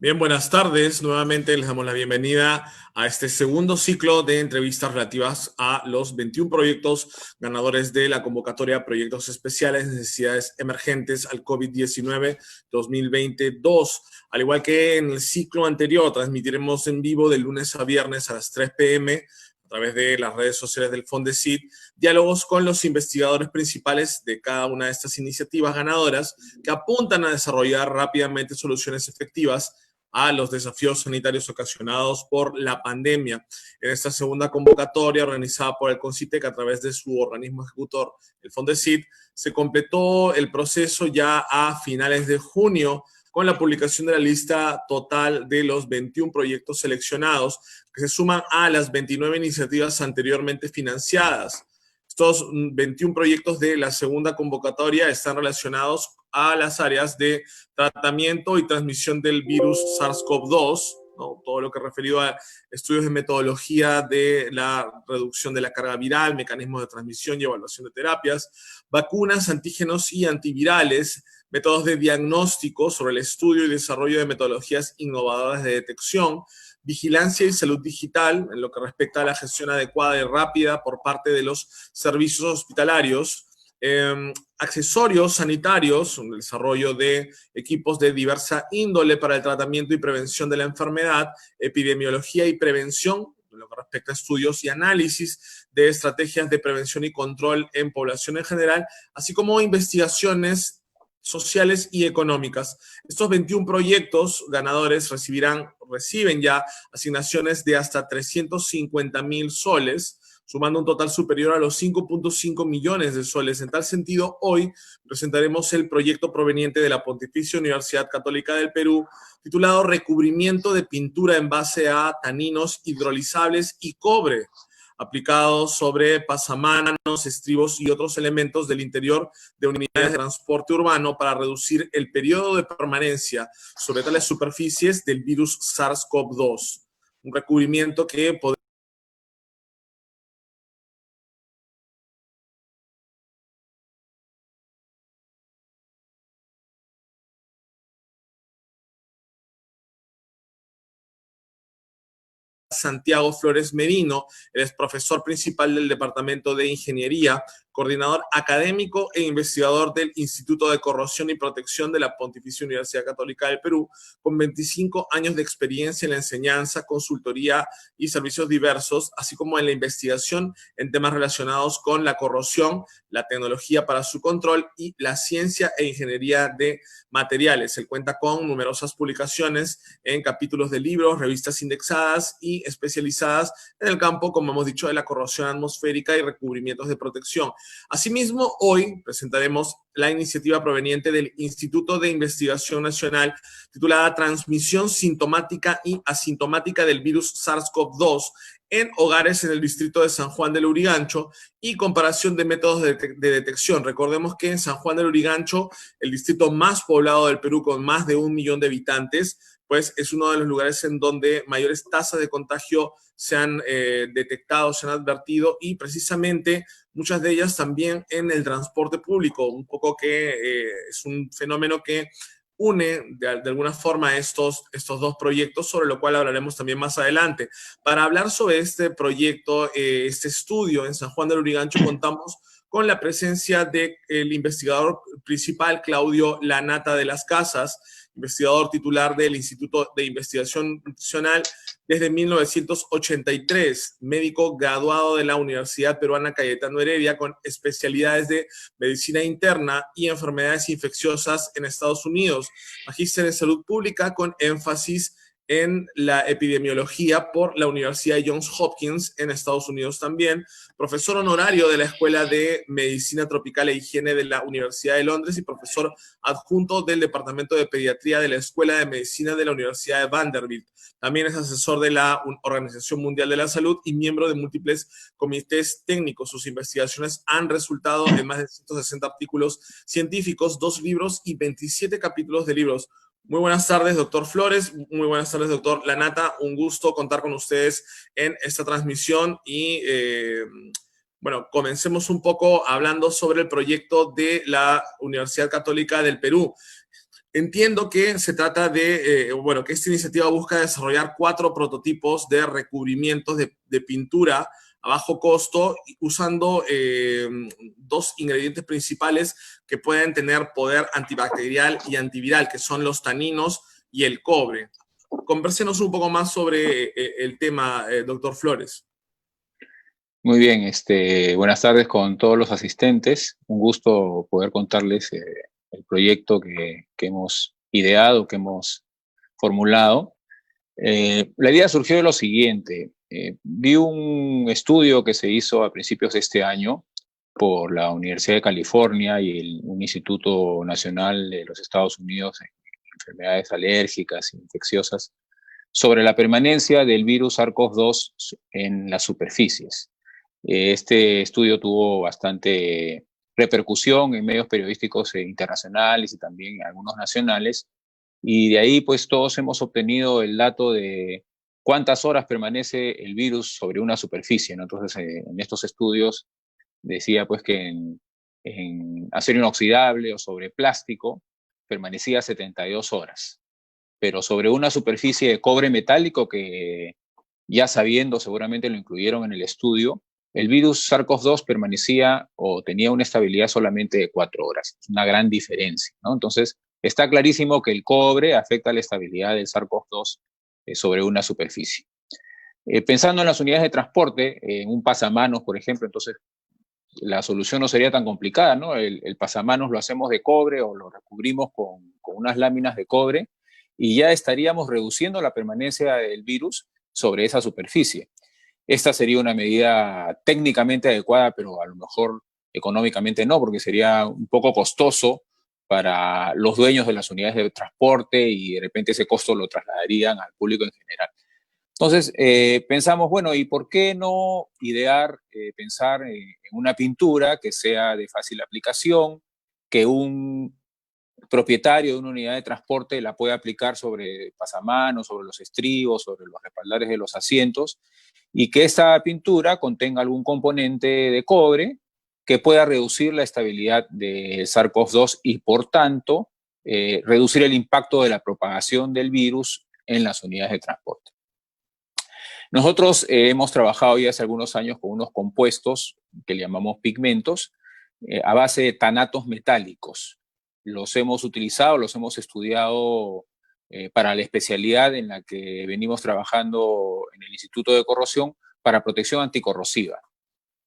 Bien, buenas tardes. Nuevamente les damos la bienvenida a este segundo ciclo de entrevistas relativas a los 21 proyectos ganadores de la convocatoria Proyectos Especiales Necesidades Emergentes al COVID-19 2022. Al igual que en el ciclo anterior, transmitiremos en vivo de lunes a viernes a las 3 p.m. a través de las redes sociales del Fondesit, diálogos con los investigadores principales de cada una de estas iniciativas ganadoras que apuntan a desarrollar rápidamente soluciones efectivas a los desafíos sanitarios ocasionados por la pandemia. En esta segunda convocatoria organizada por el CONCITEC a través de su organismo ejecutor, el Fondesit, se completó el proceso ya a finales de junio con la publicación de la lista total de los 21 proyectos seleccionados que se suman a las 29 iniciativas anteriormente financiadas. Estos 21 proyectos de la segunda convocatoria están relacionados a las áreas de tratamiento y transmisión del virus SARS-CoV-2, ¿no? Todo lo que referido a estudios de metodología de la reducción de la carga viral, mecanismos de transmisión y evaluación de terapias, vacunas, antígenos y antivirales, métodos de diagnóstico sobre el estudio y desarrollo de metodologías innovadoras de detección, vigilancia y salud digital en lo que respecta a la gestión adecuada y rápida por parte de los servicios hospitalarios, accesorios sanitarios, el desarrollo de equipos de diversa índole para el tratamiento y prevención de la enfermedad, epidemiología y prevención, en lo que respecta a estudios y análisis de estrategias de prevención y control en población en general, así como investigaciones sociales y económicas. Estos 21 proyectos ganadores reciben ya asignaciones de hasta 350,000 soles, sumando un total superior a los 5.5 millones de soles. En tal sentido, hoy presentaremos el proyecto proveniente de la Pontificia Universidad Católica del Perú, titulado Recubrimiento de pintura en base a taninos hidrolizables y cobre, aplicado sobre pasamanos, estribos y otros elementos del interior de unidades de transporte urbano para reducir el periodo de permanencia sobre tales superficies del virus SARS-CoV-2. Un recubrimiento que podría Santiago Flores Merino. Él es profesor principal del Departamento de Ingeniería, coordinador académico e investigador del Instituto de Corrosión y Protección de la Pontificia Universidad Católica del Perú, con 25 años de experiencia en la enseñanza, consultoría y servicios diversos, así como en la investigación en temas relacionados con la corrosión, la tecnología para su control y la ciencia e ingeniería de materiales. Él cuenta con numerosas publicaciones en capítulos de libros, revistas indexadas y especializadas en el campo, como hemos dicho, de la corrosión atmosférica y recubrimientos de protección. Asimismo, hoy presentaremos la iniciativa proveniente del Instituto de Investigación Nacional titulada Transmisión sintomática y asintomática del virus SARS-CoV-2 en hogares en el distrito de San Juan del Urigancho y comparación de métodos de detección. Recordemos que en San Juan del Urigancho, el distrito más poblado del Perú con más de 1 millón de habitantes, pues es uno de los lugares en donde mayores tasas de contagio se han detectado, se han advertido, y precisamente muchas de ellas también en el transporte público, un poco que es un fenómeno que une de alguna forma estos dos proyectos, sobre lo cual hablaremos también más adelante. Para hablar sobre este proyecto, este estudio en San Juan del Urigancho, contamos con la presencia del investigador principal, Claudio Lanata de las Casas, investigador titular del Instituto de Investigación Nutricional desde 1983, médico graduado de la Universidad Peruana Cayetano Heredia con especialidades de medicina interna y enfermedades infecciosas en Estados Unidos, magíster en salud pública con énfasis en la epidemiología por la Universidad de Johns Hopkins en Estados Unidos también, profesor honorario de la Escuela de Medicina Tropical e Higiene de la Universidad de Londres y profesor adjunto del Departamento de Pediatría de la Escuela de Medicina de la Universidad de Vanderbilt. También es asesor de la Organización Mundial de la Salud y miembro de múltiples comités técnicos. Sus investigaciones han resultado en más de 160 artículos científicos, 2 libros y 27 capítulos de libros. Muy buenas tardes, doctor Flores. Muy buenas tardes, doctor Lanata. Un gusto contar con ustedes en esta transmisión y bueno, comencemos un poco hablando sobre el proyecto de la Universidad Católica del Perú. Entiendo que se trata de, bueno, que esta iniciativa busca desarrollar 4 prototipos de recubrimientos de pintura a bajo costo, usando 2 ingredientes principales que pueden tener poder antibacterial y antiviral, que son los taninos y el cobre. Conversémonos un poco más sobre el tema, doctor Flores. Muy bien, buenas tardes con todos los asistentes. Un gusto poder contarles el proyecto que hemos ideado, que hemos formulado. La idea surgió de lo siguiente. Vi un estudio que se hizo a principios de este año por la Universidad de California y un Instituto Nacional de los Estados Unidos en enfermedades alérgicas e infecciosas sobre la permanencia del virus SARS-CoV-2 en las superficies. Este estudio tuvo bastante repercusión en medios periodísticos internacionales y también algunos nacionales, y de ahí pues todos hemos obtenido el dato de cuántas horas permanece el virus sobre una superficie, ¿no? Entonces, en estos estudios decía pues que en acero inoxidable o sobre plástico permanecía 72 horas, pero sobre una superficie de cobre metálico, que ya sabiendo, seguramente lo incluyeron en el estudio, el virus SARS-CoV-2 permanecía o tenía una estabilidad solamente de 4 horas. Es una gran diferencia, ¿no? Entonces, está clarísimo que el cobre afecta la estabilidad del SARS-CoV-2 sobre una superficie. Pensando en las unidades de transporte, en un pasamanos, por ejemplo, entonces la solución no sería tan complicada, ¿no? El pasamanos lo hacemos de cobre o lo recubrimos con unas láminas de cobre y ya estaríamos reduciendo la permanencia del virus sobre esa superficie. Esta sería una medida técnicamente adecuada, pero a lo mejor económicamente no, porque sería un poco costoso para los dueños de las unidades de transporte y de repente ese costo lo trasladarían al público en general. Entonces, pensamos, bueno, ¿y por qué no idear, pensar en una pintura que sea de fácil aplicación, que un propietario de una unidad de transporte la pueda aplicar sobre pasamanos, sobre los estribos, sobre los respaldares de los asientos, y que esa pintura contenga algún componente de cobre que pueda reducir la estabilidad del SARS-CoV-2 y, por tanto, reducir el impacto de la propagación del virus en las unidades de transporte. Nosotros hemos trabajado ya hace algunos años con unos compuestos que le llamamos pigmentos a base de tanatos metálicos. Los hemos utilizado, los hemos estudiado para la especialidad en la que venimos trabajando en el Instituto de Corrosión para protección anticorrosiva.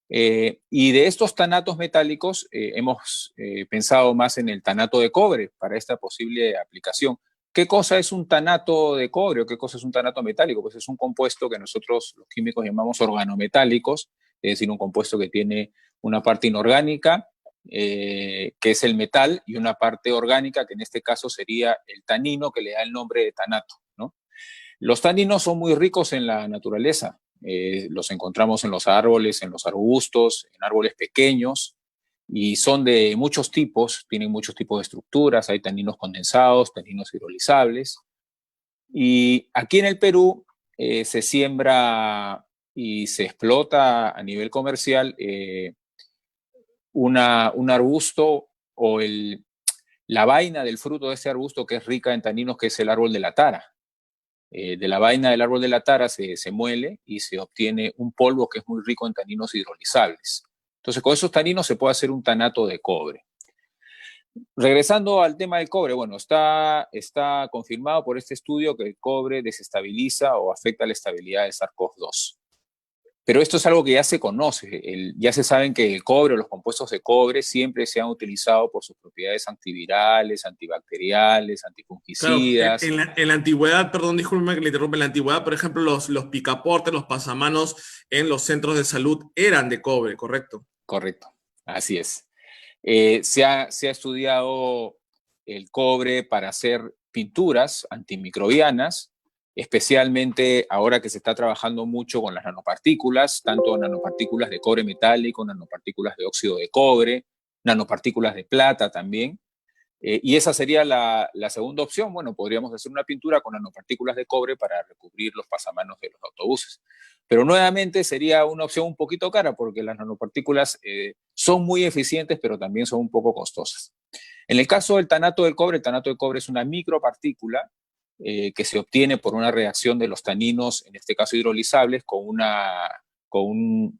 Y de estos tanatos metálicos hemos pensado más en el tanato de cobre para esta posible aplicación. ¿Qué cosa es un tanato de cobre o qué cosa es un tanato metálico? Pues es un compuesto que nosotros los químicos llamamos organometálicos, es decir, un compuesto que tiene una parte inorgánica, que es el metal, y una parte orgánica, que en este caso sería el tanino, que le da el nombre de tanato, ¿no? Los taninos son muy ricos en la naturaleza. Los encontramos en los árboles, en los arbustos, en árboles pequeños, y son de muchos tipos, tienen muchos tipos de estructuras, hay taninos condensados, taninos hidrolizables. Y aquí en el Perú se siembra y se explota a nivel comercial un arbusto o la vaina del fruto de ese arbusto que es rica en taninos, que es el árbol de la tara. De la vaina del árbol de la tara se muele y se obtiene un polvo que es muy rico en taninos hidrolizables. Entonces, con esos taninos se puede hacer un tanato de cobre. Regresando al tema del cobre, bueno, está confirmado por este estudio que el cobre desestabiliza o afecta la estabilidad del SARS-CoV-2. Pero esto es algo que ya se conoce, ya se sabe que el cobre o los compuestos de cobre siempre se han utilizado por sus propiedades antivirales, antibacteriales, Claro, antifungicidas. en la antigüedad, perdón, discúlpeme que le interrumpa, en la antigüedad, por ejemplo, los picaportes, los pasamanos en los centros de salud eran de cobre, ¿correcto? Correcto, así es. Se ha estudiado el cobre para hacer pinturas antimicrobianas, especialmente ahora que se está trabajando mucho con las nanopartículas, tanto nanopartículas de cobre metálico, nanopartículas de óxido de cobre, nanopartículas de plata también. Y esa sería la segunda opción. Bueno, podríamos hacer una pintura con nanopartículas de cobre para recubrir los pasamanos de los autobuses. Pero nuevamente sería una opción un poquito cara porque las nanopartículas son muy eficientes, pero también son un poco costosas. En el caso del tanato de cobre, el tanato de cobre es una micropartícula que se obtiene por una reacción de los taninos, en este caso hidrolizables, con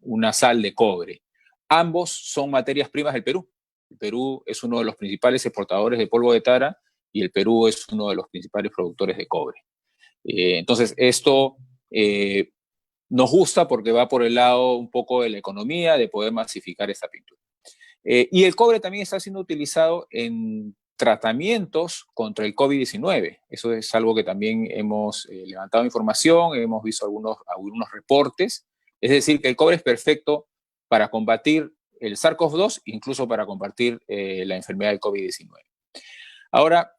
una sal de cobre. Ambos son materias primas del Perú. El Perú es uno de los principales exportadores de polvo de tara y el Perú es uno de los principales productores de cobre. Entonces, esto nos gusta porque va por el lado un poco de la economía, de poder masificar esta pintura. Y el cobre también está siendo utilizado en tratamientos contra el COVID-19. Eso es algo que también hemos levantado información, hemos visto algunos reportes. Es decir, que el cobre es perfecto para combatir el SARS-CoV-2, incluso para combatir la enfermedad del COVID-19. Ahora,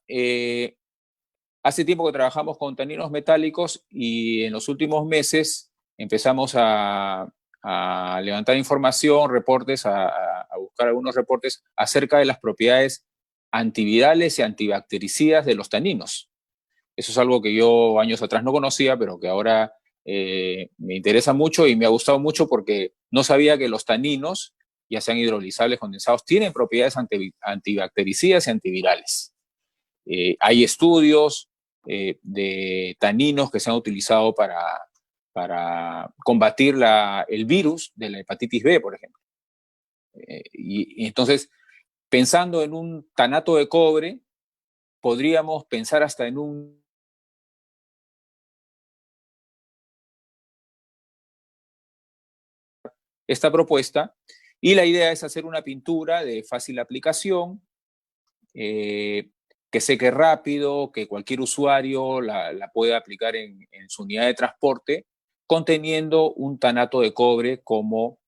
hace tiempo que trabajamos con taninos metálicos y en los últimos meses empezamos a levantar información, reportes, a buscar algunos reportes acerca de las propiedades antivirales y antibactericidas de los taninos. Eso es algo que yo años atrás no conocía, pero que ahora me interesa mucho y me ha gustado mucho porque no sabía que los taninos, ya sean hidrolizables, condensados, tienen propiedades antibactericidas y antivirales. Hay estudios de taninos que se han utilizado para combatir el virus de la hepatitis B, por ejemplo. Y entonces, pensando en un tanato de cobre, podríamos pensar hasta en esta propuesta, y la idea es hacer una pintura de fácil aplicación, que seque rápido, que cualquier usuario la pueda aplicar en su unidad de transporte, conteniendo un tanato de cobre como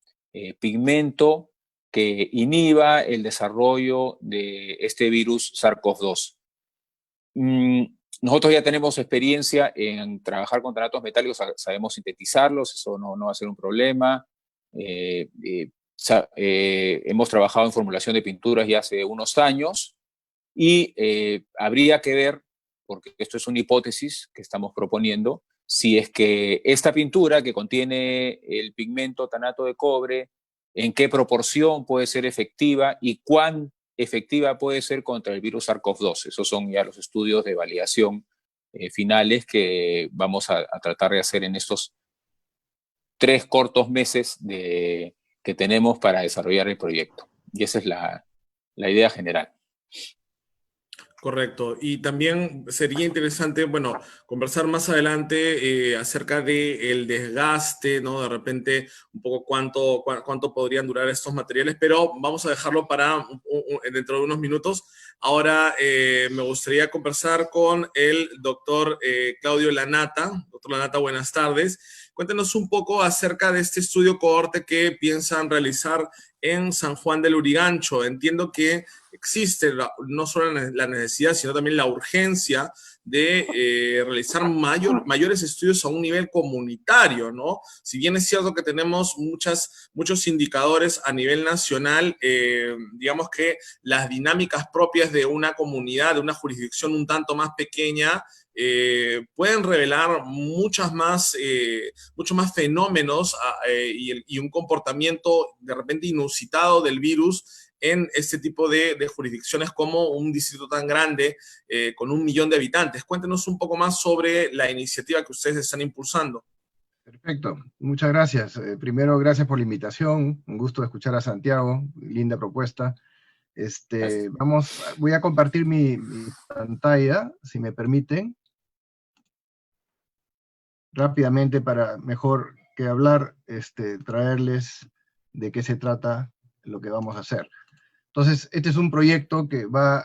pigmento que inhiba el desarrollo de este virus SARS-CoV-2. Nosotros ya tenemos experiencia en trabajar con tanatos metálicos, sabemos sintetizarlos, eso no va a ser un problema. Hemos trabajado en formulación de pinturas ya hace unos años y habría que ver, porque esto es una hipótesis que estamos proponiendo, si es que esta pintura que contiene el pigmento tanato de cobre, en qué proporción puede ser efectiva y cuán efectiva puede ser contra el virus SARS-CoV-2. Esos son ya los estudios de validación finales que vamos a tratar de hacer en estos 3 cortos meses que tenemos para desarrollar el proyecto. Y esa es la idea general. Correcto. Y también sería interesante, bueno, conversar más adelante acerca del desgaste, ¿no? De repente, un poco cuánto podrían durar estos materiales, pero vamos a dejarlo para dentro de unos minutos. Ahora me gustaría conversar con el doctor Claudio Lanata. Doctor Lanata, buenas tardes. Cuéntenos un poco acerca de este estudio cohorte que piensan realizar en San Juan del Lurigancho. Entiendo que existe no solo la necesidad, sino también la urgencia de realizar mayores estudios a un nivel comunitario, ¿no? Si bien es cierto que tenemos muchos indicadores a nivel nacional, digamos que las dinámicas propias de una comunidad, de una jurisdicción un tanto más pequeña, pueden revelar muchos más fenómenos y un comportamiento de repente inusitado del virus en este tipo de jurisdicciones como un distrito tan grande con 1 millón de habitantes. Cuéntenos un poco más sobre la iniciativa que ustedes están impulsando. Perfecto, muchas gracias. Primero, gracias por la invitación, un gusto escuchar a Santiago, linda propuesta. Voy a compartir mi pantalla, si me permiten, rápidamente para mejor que hablar, traerles de qué se trata lo que vamos a hacer. Entonces, este es un proyecto que va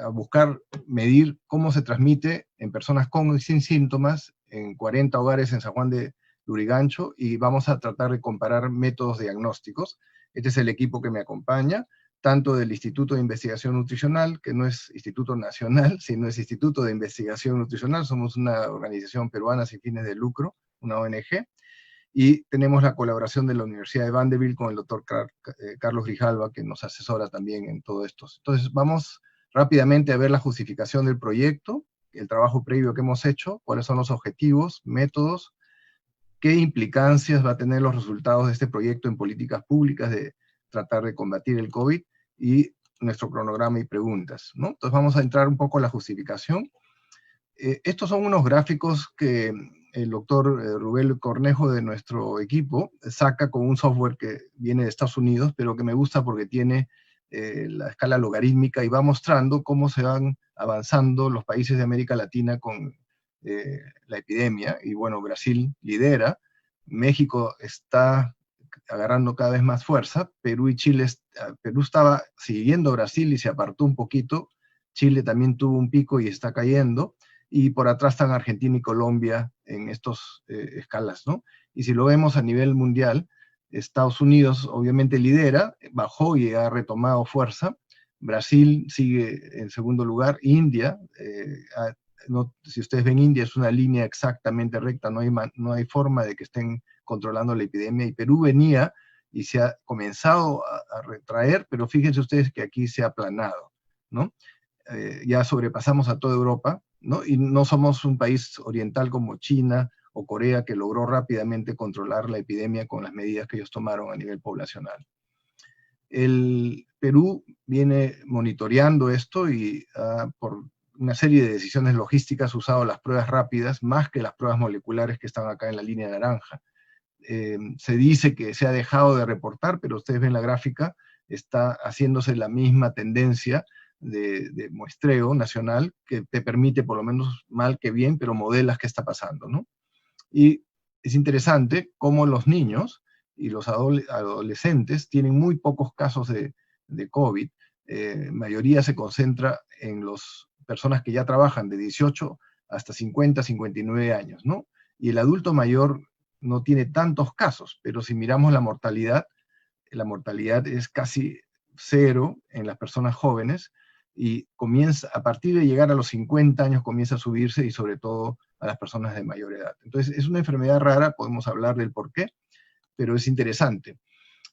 a buscar medir cómo se transmite en personas con y sin síntomas en 40 hogares en San Juan de Lurigancho, y vamos a tratar de comparar métodos diagnósticos. Este es el equipo que me acompaña, tanto del Instituto de Investigación Nutricional, que no es Instituto Nacional, sino es Instituto de Investigación Nutricional. Somos una organización peruana sin fines de lucro, una ONG, y tenemos la colaboración de la Universidad de Vanderbilt con el doctor Carlos Grijalva, que nos asesora también en todo esto. Entonces vamos rápidamente a ver la justificación del proyecto, el trabajo previo que hemos hecho, cuáles son los objetivos, métodos, qué implicancias va a tener los resultados de este proyecto en políticas públicas de tratar de combatir el COVID, y nuestro cronograma y preguntas, ¿no? Entonces vamos a entrar un poco a la justificación. Estos son unos gráficos que el doctor Rubén Cornejo de nuestro equipo saca con un software que viene de Estados Unidos, pero que me gusta porque tiene la escala logarítmica y va mostrando cómo se van avanzando los países de América Latina con la epidemia. Y bueno, Brasil lidera, México está agarrando cada vez más fuerza, Perú y Chile, Perú estaba siguiendo a Brasil y se apartó un poquito, Chile también tuvo un pico y está cayendo, y por atrás están Argentina y Colombia en estos escalas, ¿no? Y si lo vemos a nivel mundial, Estados Unidos obviamente lidera, bajó y ha retomado fuerza, Brasil sigue en segundo lugar, India, no, si ustedes ven India es una línea exactamente recta, no hay forma de que estén controlando la epidemia, y Perú venía y se ha comenzado a retraer, pero fíjense ustedes que aquí se ha aplanado, ¿no? Ya sobrepasamos a toda Europa, ¿no? Y no somos un país oriental como China o Corea que logró rápidamente controlar la epidemia con las medidas que ellos tomaron a nivel poblacional. El Perú viene monitoreando esto y por una serie de decisiones logísticas ha usado las pruebas rápidas más que las pruebas moleculares que están acá en la línea naranja. Se dice que se ha dejado de reportar, pero ustedes ven la gráfica, está haciéndose la misma tendencia de muestreo nacional que te permite, por lo menos mal que bien, pero modelas qué está pasando, ¿no? Y es interesante cómo los niños y los adolescentes tienen muy pocos casos de COVID. Mayoría se concentra en las personas que ya trabajan de 18 hasta 50, 59 años, ¿no? Y el adulto mayor no tiene tantos casos, pero si miramos la mortalidad es casi cero en las personas jóvenes, y comienza, a partir de llegar a los 50 años comienza a subirse, y sobre todo a las personas de mayor edad. Entonces es una enfermedad rara, podemos hablar del por qué, pero es interesante.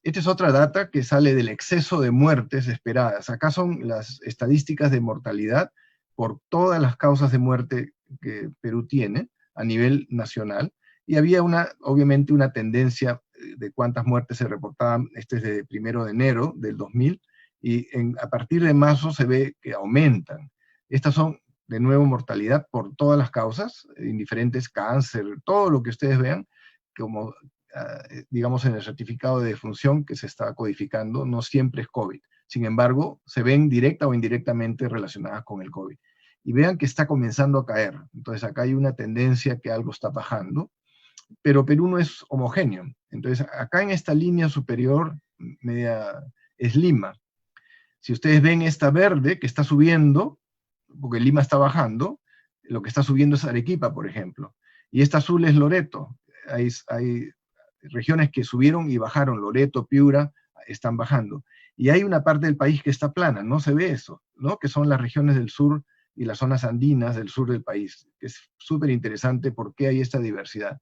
Esta es otra data que sale del exceso de muertes esperadas. Acá son las estadísticas de mortalidad por todas las causas de muerte que Perú tiene a nivel nacional, y había obviamente una tendencia de cuántas muertes se reportaban, este es de 1 de enero del 2000, y a partir de marzo se ve que aumentan. Estas son, de nuevo, mortalidad por todas las causas, indiferentes, cáncer, todo lo que ustedes vean, como digamos en el certificado de defunción que se está codificando, no siempre es COVID. Sin embargo, se ven directa o indirectamente relacionadas con el COVID. Y vean que está comenzando a caer. Entonces acá hay una tendencia que algo está bajando, pero Perú no es homogéneo. Entonces acá en esta línea superior media es Lima. Si ustedes ven esta verde que está subiendo, porque Lima está bajando, lo que está subiendo es Arequipa, por ejemplo. Y esta azul es Loreto. Hay regiones que subieron y bajaron, Loreto, Piura, están bajando. Y hay una parte del país que está plana, no se ve eso, ¿no? Que son las regiones del sur y las zonas andinas del sur del país, que es súper interesante por qué hay esta diversidad.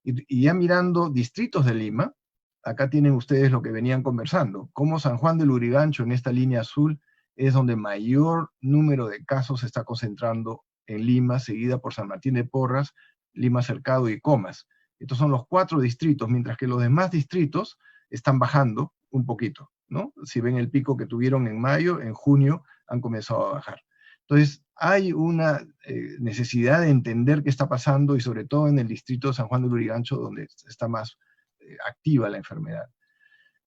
Y ya mirando distritos de Lima, acá tienen ustedes lo que venían conversando, como San Juan del Lurigancho en esta línea azul es donde mayor número de casos se está concentrando en Lima, seguida por San Martín de Porras, Lima Cercado y Comas. Estos son los 4 distritos, mientras que los demás distritos están bajando un poquito, ¿no? Si ven el pico que tuvieron en mayo, en junio han comenzado a bajar. Entonces, hay una necesidad de entender qué está pasando, y sobre todo en el distrito de San Juan de Lurigancho, donde está más activa la enfermedad.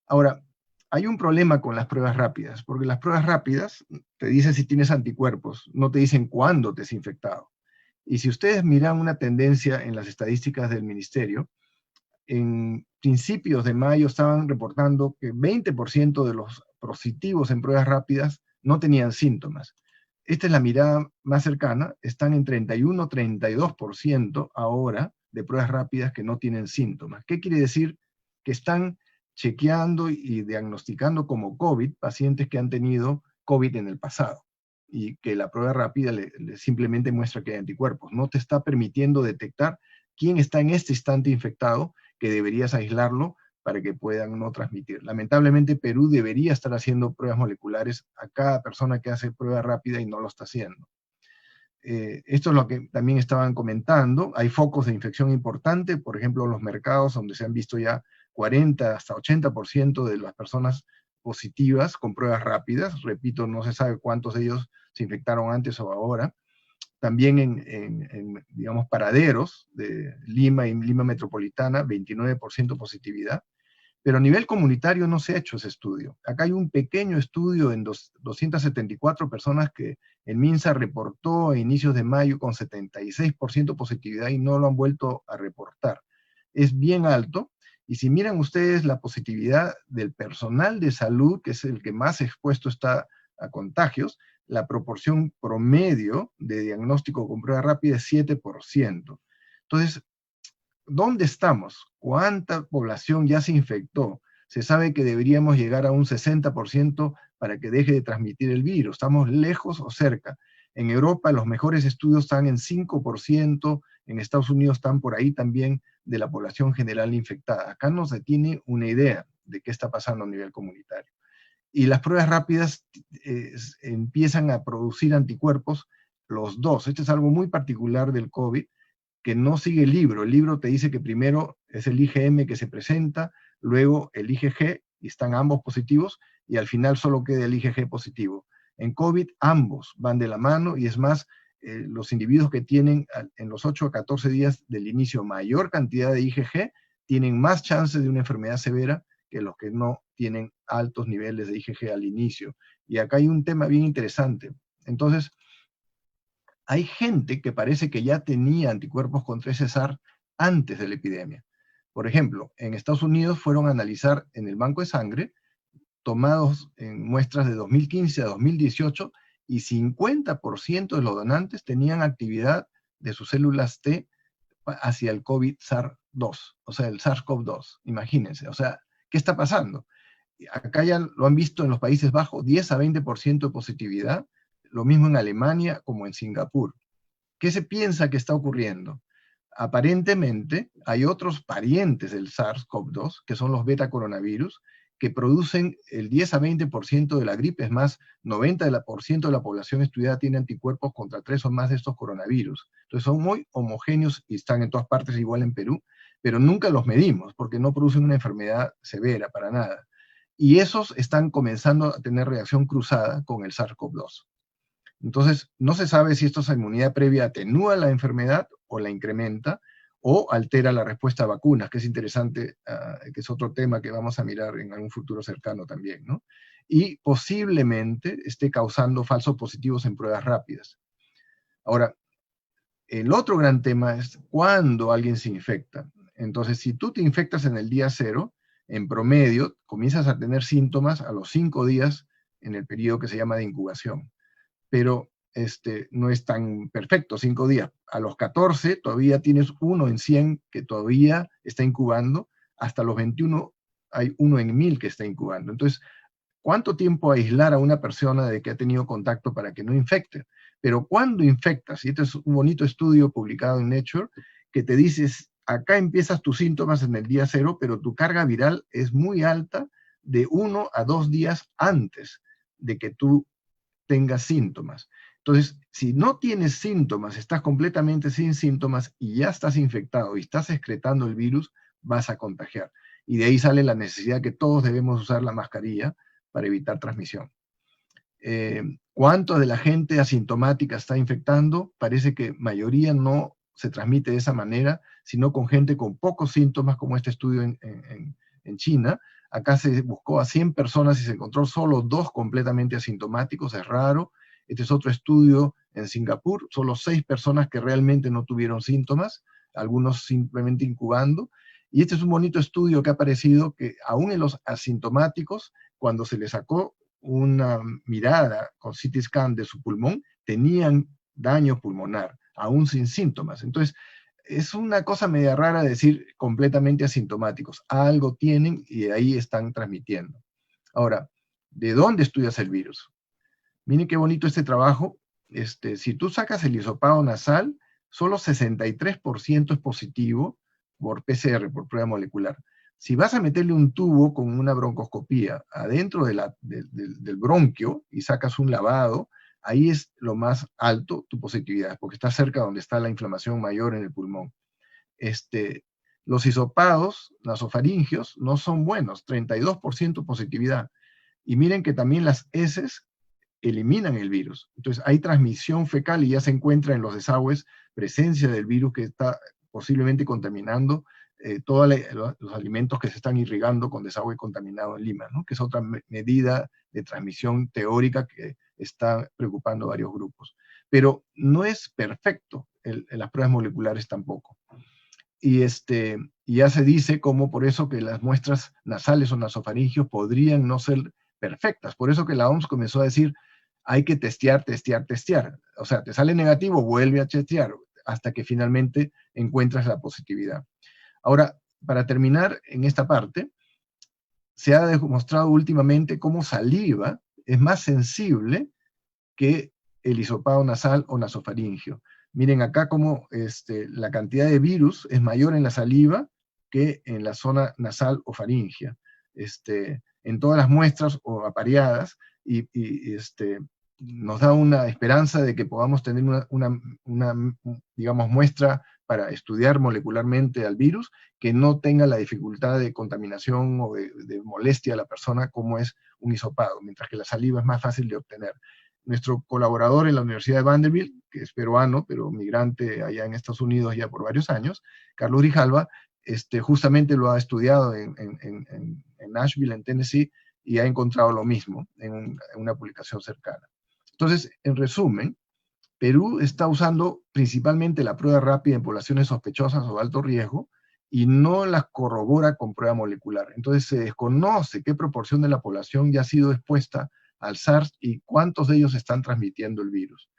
Ahora, hay un problema con las pruebas rápidas, porque las pruebas rápidas te dicen si tienes anticuerpos, no te dicen cuándo te has infectado. Y si ustedes miran una tendencia en las estadísticas del ministerio, en principios de mayo estaban reportando que 20% de los positivos en pruebas rápidas no tenían síntomas. Esta es la mirada más cercana, están en 31-32% ahora de pruebas rápidas que no tienen síntomas. ¿Qué quiere decir? Que están chequeando y diagnosticando como COVID pacientes que han tenido COVID en el pasado, y que la prueba rápida le simplemente muestra que hay anticuerpos. No te está permitiendo detectar quién está en este instante infectado, que deberías aislarlo para que puedan no transmitir. Lamentablemente, Perú debería estar haciendo pruebas moleculares a cada persona que hace prueba rápida y no lo está haciendo. Esto es lo que también estaban comentando. Hay focos de infección importante, por ejemplo, los mercados, donde se han visto ya 40 hasta 80% de las personas positivas con pruebas rápidas. Repito, no se sabe cuántos de ellos se infectaron antes o ahora. También digamos, paraderos de Lima y Lima Metropolitana, 29% positividad. Pero a nivel comunitario no se ha hecho ese estudio. Acá hay un pequeño estudio en 274 personas que el MINSA reportó a inicios de mayo con 76% positividad y no lo han vuelto a reportar. Es bien alto, y si miran ustedes la positividad del personal de salud, que es el que más expuesto está a contagios, la proporción promedio de diagnóstico con prueba rápida es 7%. Entonces, ¿dónde estamos? ¿Cuánta población ya se infectó? Se sabe que deberíamos llegar a un 60% para que deje de transmitir el virus. ¿Estamos lejos o cerca? En Europa los mejores estudios están en 5%, en Estados Unidos están por ahí también de la población general infectada. Acá no se tiene una idea de qué está pasando a nivel comunitario. Y las pruebas rápidas empiezan a producir anticuerpos, los dos. Esto es algo muy particular del COVID, que no sigue el libro. El libro te dice que primero es el IgM que se presenta, luego el IgG, y están ambos positivos, y al final solo queda el IgG positivo. En COVID ambos van de la mano, y es más, los individuos que tienen en los 8 a 14 días del inicio mayor cantidad de IgG, tienen más chances de una enfermedad severa que los que no tienen altos niveles de IgG al inicio. Y acá hay un tema bien interesante. Entonces, hay gente que parece que ya tenía anticuerpos contra ese SARS antes de la epidemia. Por ejemplo, en Estados Unidos fueron a analizar en el banco de sangre, tomados en muestras de 2015 a 2018, y 50% de los donantes tenían actividad de sus células T hacia el COVID-SARS-2, o sea, el SARS-CoV-2. Imagínense, o sea, ¿qué está pasando? Acá ya lo han visto en los Países Bajos, 10 a 20% de positividad, lo mismo en Alemania como en Singapur. ¿Qué se piensa que está ocurriendo? Aparentemente hay otros parientes del SARS-CoV-2, que son los beta coronavirus, que producen el 10 a 20% de la gripe, es más, 90% de la población estudiada tiene anticuerpos contra 3 o más de estos coronavirus. Entonces son muy homogéneos y están en todas partes, igual en Perú, pero nunca los medimos porque no producen una enfermedad severa para nada. Y esos están comenzando a tener reacción cruzada con el SARS-CoV-2. Entonces, no se sabe si esta inmunidad previa atenúa la enfermedad o la incrementa, o altera la respuesta a vacunas, que es interesante, que es otro tema que vamos a mirar en algún futuro cercano también, ¿no? Y posiblemente esté causando falsos positivos en pruebas rápidas. Ahora, el otro gran tema es cuando alguien se infecta. Entonces, si tú te infectas en el día 0, en promedio, comienzas a tener síntomas a los 5 días en el periodo que se llama de incubación. Pero no es tan perfecto, 5 días. A los 14 todavía tienes 1 en 100 que todavía está incubando, hasta los 21 hay 1 en 1000 que está incubando. Entonces, ¿cuánto tiempo aislar a una persona de que ha tenido contacto para que no infecte? Pero cuando infectas, y este es un bonito estudio publicado en Nature, que te dices, acá empiezas tus síntomas en el día 0, pero tu carga viral es muy alta de 1 a 2 días antes de que tú tengas síntomas. Entonces, si no tienes síntomas, estás completamente sin síntomas y ya estás infectado y estás excretando el virus, vas a contagiar. Y de ahí sale la necesidad que todos debemos usar la mascarilla para evitar transmisión. ¿Cuánto de la gente asintomática está infectando? Parece que mayoría no se transmite de esa manera, sino con gente con pocos síntomas, como este estudio en China. Acá se buscó a 100 personas y se encontró solo 2 completamente asintomáticos, es raro. Este es otro estudio en Singapur, solo 6 personas que realmente no tuvieron síntomas, algunos simplemente incubando. Y este es un bonito estudio que ha aparecido que aún en los asintomáticos, cuando se les sacó una mirada con CT scan de su pulmón, tenían daño pulmonar, aún sin síntomas. Entonces, es una cosa media rara decir completamente asintomáticos. Algo tienen y de ahí están transmitiendo. Ahora, ¿de dónde estudias el virus? Miren qué bonito este trabajo. Si tú sacas el hisopado nasal, solo 63% es positivo por PCR, por prueba molecular. Si vas a meterle un tubo con una broncoscopía adentro del bronquio y sacas un lavado, ahí es lo más alto tu positividad, porque está cerca donde está la inflamación mayor en el pulmón. Los hisopados nasofaringios no son buenos, 32% positividad. Y miren que también las heces eliminan el virus. Entonces hay transmisión fecal y ya se encuentra en los desagües presencia del virus que está posiblemente contaminando todos los alimentos que se están irrigando con desagüe contaminado en Lima, ¿no? Que es otra medida de transmisión teórica que está preocupando a varios grupos. Pero no es perfecto en las pruebas moleculares tampoco. Y ya se dice como por eso que las muestras nasales o nasofaringios podrían no ser perfectas. Por eso que la OMS comenzó a decir, hay que testear. O sea, te sale negativo, vuelve a testear hasta que finalmente encuentras la positividad. Ahora, para terminar en esta parte, se ha demostrado últimamente cómo saliva es más sensible que el hisopado nasal o nasofaringio. Miren acá cómo la cantidad de virus es mayor en la saliva que en la zona nasal o faringia. En todas las muestras o apareadas, nos da una esperanza de que podamos tener una digamos, muestra para estudiar molecularmente al virus que no tenga la dificultad de contaminación o de molestia a la persona como es un hisopado, mientras que la saliva es más fácil de obtener. Nuestro colaborador en la Universidad de Vanderbilt, que es peruano, pero migrante allá en Estados Unidos ya por varios años, Carlos Grijalva, justamente lo ha estudiado en Nashville, en Tennessee, y ha encontrado lo mismo en una publicación cercana. Entonces, en resumen, Perú está usando principalmente la prueba rápida en poblaciones sospechosas o de alto riesgo y no las corrobora con prueba molecular. Entonces, se desconoce qué proporción de la población ya ha sido expuesta al SARS y cuántos de ellos están transmitiendo el virus.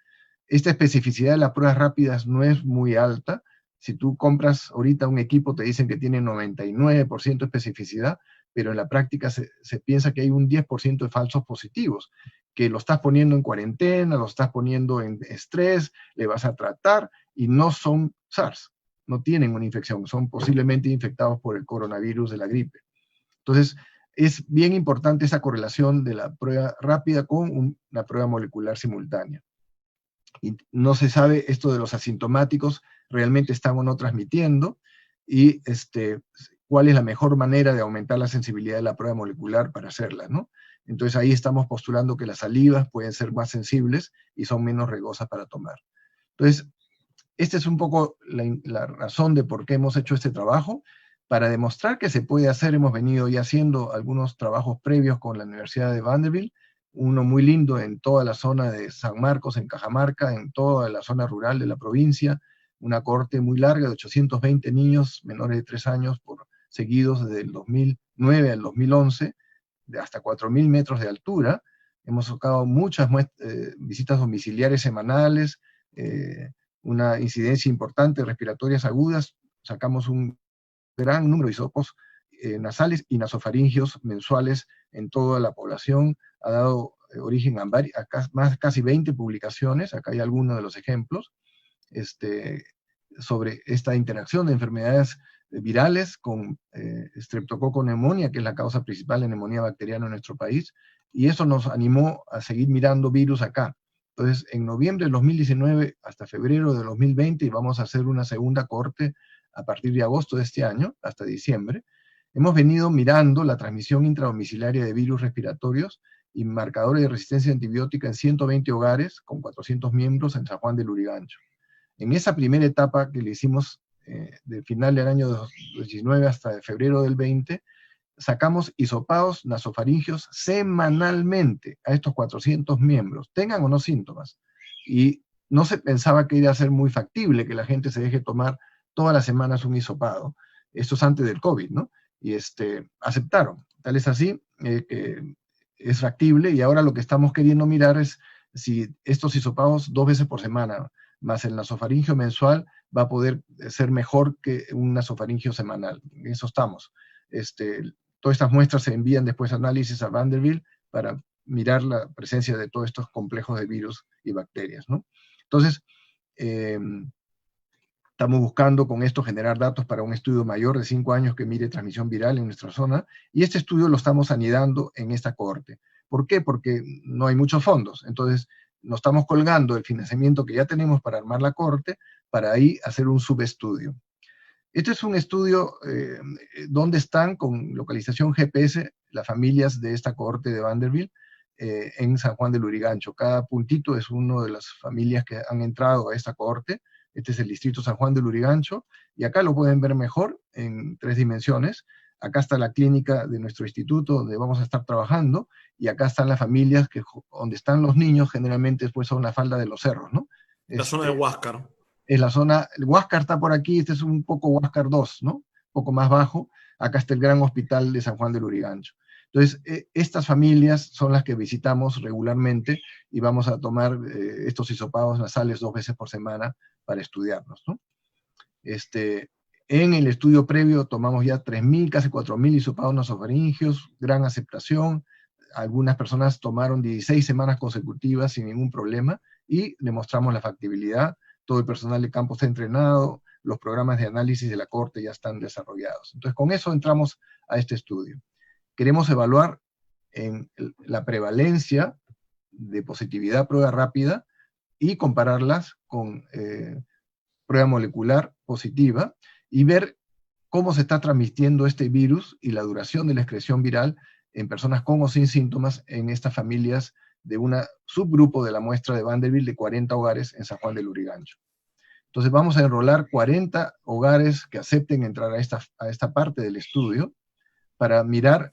Esta especificidad de las pruebas rápidas no es muy alta. Si tú compras ahorita un equipo, te dicen que tiene 99% de especificidad, pero en la práctica se piensa que hay un 10% de falsos positivos, que lo estás poniendo en cuarentena, lo estás poniendo en estrés, le vas a tratar, y no son SARS, no tienen una infección, son posiblemente infectados por el coronavirus de la gripe. Entonces, es bien importante esa correlación de la prueba rápida con una prueba molecular simultánea. Y no se sabe esto de los asintomáticos, realmente están o no transmitiendo, y cuál es la mejor manera de aumentar la sensibilidad de la prueba molecular para hacerla, ¿no? Entonces ahí estamos postulando que las salivas pueden ser más sensibles y son menos riesgosas para tomar. Entonces, esta es un poco la razón de por qué hemos hecho este trabajo. Para demostrar que se puede hacer, hemos venido ya haciendo algunos trabajos previos con la Universidad de Vanderbilt, uno muy lindo en toda la zona de San Marcos, en Cajamarca, en toda la zona rural de la provincia, una cohorte muy larga de 820 niños menores de 3 años seguidos desde el 2009 al 2011, de hasta 4.000 metros de altura. Hemos sacado muchas visitas domiciliares semanales, una incidencia importante de respiratorias agudas, sacamos un gran número de hisopos nasales y nasofaringios mensuales en toda la población, ha dado origen a casi 20 publicaciones, acá hay algunos de los ejemplos, sobre esta interacción de enfermedades virales con Streptococcus pneumoniae, que es la causa principal de neumonía bacteriana en nuestro país, y eso nos animó a seguir mirando virus acá. Entonces, en noviembre del 2019 hasta febrero del 2020, y vamos a hacer una segunda cohorte a partir de agosto de este año, hasta diciembre, hemos venido mirando la transmisión intradomiciliaria de virus respiratorios y marcadores de resistencia antibiótica en 120 hogares con 400 miembros en San Juan del Lurigancho. En esa primera etapa que le hicimos de final del año 2019 hasta febrero del 20, sacamos hisopados nasofaringios semanalmente a estos 400 miembros, tengan o no síntomas. Y no se pensaba que iba a ser muy factible que la gente se deje tomar todas las semanas un hisopado. Esto es antes del COVID, ¿no? Y aceptaron. Tal es así que es factible, y ahora lo que estamos queriendo mirar es si estos hisopados 2 veces por semana, más el nasofaringio mensual, va a poder ser mejor que un nasofaringio semanal. En eso estamos. Todas estas muestras se envían después a análisis a Vanderbilt para mirar la presencia de todos estos complejos de virus y bacterias, ¿no? Entonces, estamos buscando con esto generar datos para un estudio mayor de 5 años que mire transmisión viral en nuestra zona, y este estudio lo estamos anidando en esta cohorte. ¿Por qué? Porque no hay muchos fondos, entonces nos estamos colgando el financiamiento que ya tenemos para armar la cohorte, para ahí hacer un subestudio. Este es un estudio donde están con localización GPS las familias de esta cohorte de Vanderbilt en San Juan de Lurigancho. Cada puntito es una de las familias que han entrado a esta cohorte. Este es el distrito San Juan de Lurigancho, y acá lo pueden ver mejor en 3 dimensiones. Acá está la clínica de nuestro instituto donde vamos a estar trabajando, y acá están las familias donde están los niños, generalmente después son la falda de los cerros, ¿no? La zona de Huáscar. Es la zona, el Huáscar está por aquí, este es un poco Huáscar 2, ¿no? Un poco más bajo. Acá está el gran hospital de San Juan de Lurigancho. Entonces, estas familias son las que visitamos regularmente y vamos a tomar estos hisopados nasales 2 veces por semana para estudiarlos, ¿no? En el estudio previo tomamos ya 3.000, casi 4.000 hisopados nasofaringios, gran aceptación. Algunas personas tomaron 16 semanas consecutivas sin ningún problema y demostramos la factibilidad. Todo el personal de campo está entrenado, los programas de análisis de la cohorte ya están desarrollados. Entonces, con eso entramos a este estudio. Queremos evaluar en la prevalencia de positividad a prueba rápida y compararlas con prueba molecular positiva y ver cómo se está transmitiendo este virus y la duración de la excreción viral en personas con o sin síntomas en estas familias de un subgrupo de la muestra de Vanderbilt de 40 hogares en San Juan de Lurigancho. Entonces vamos a enrolar 40 hogares que acepten entrar a esta parte del estudio para mirar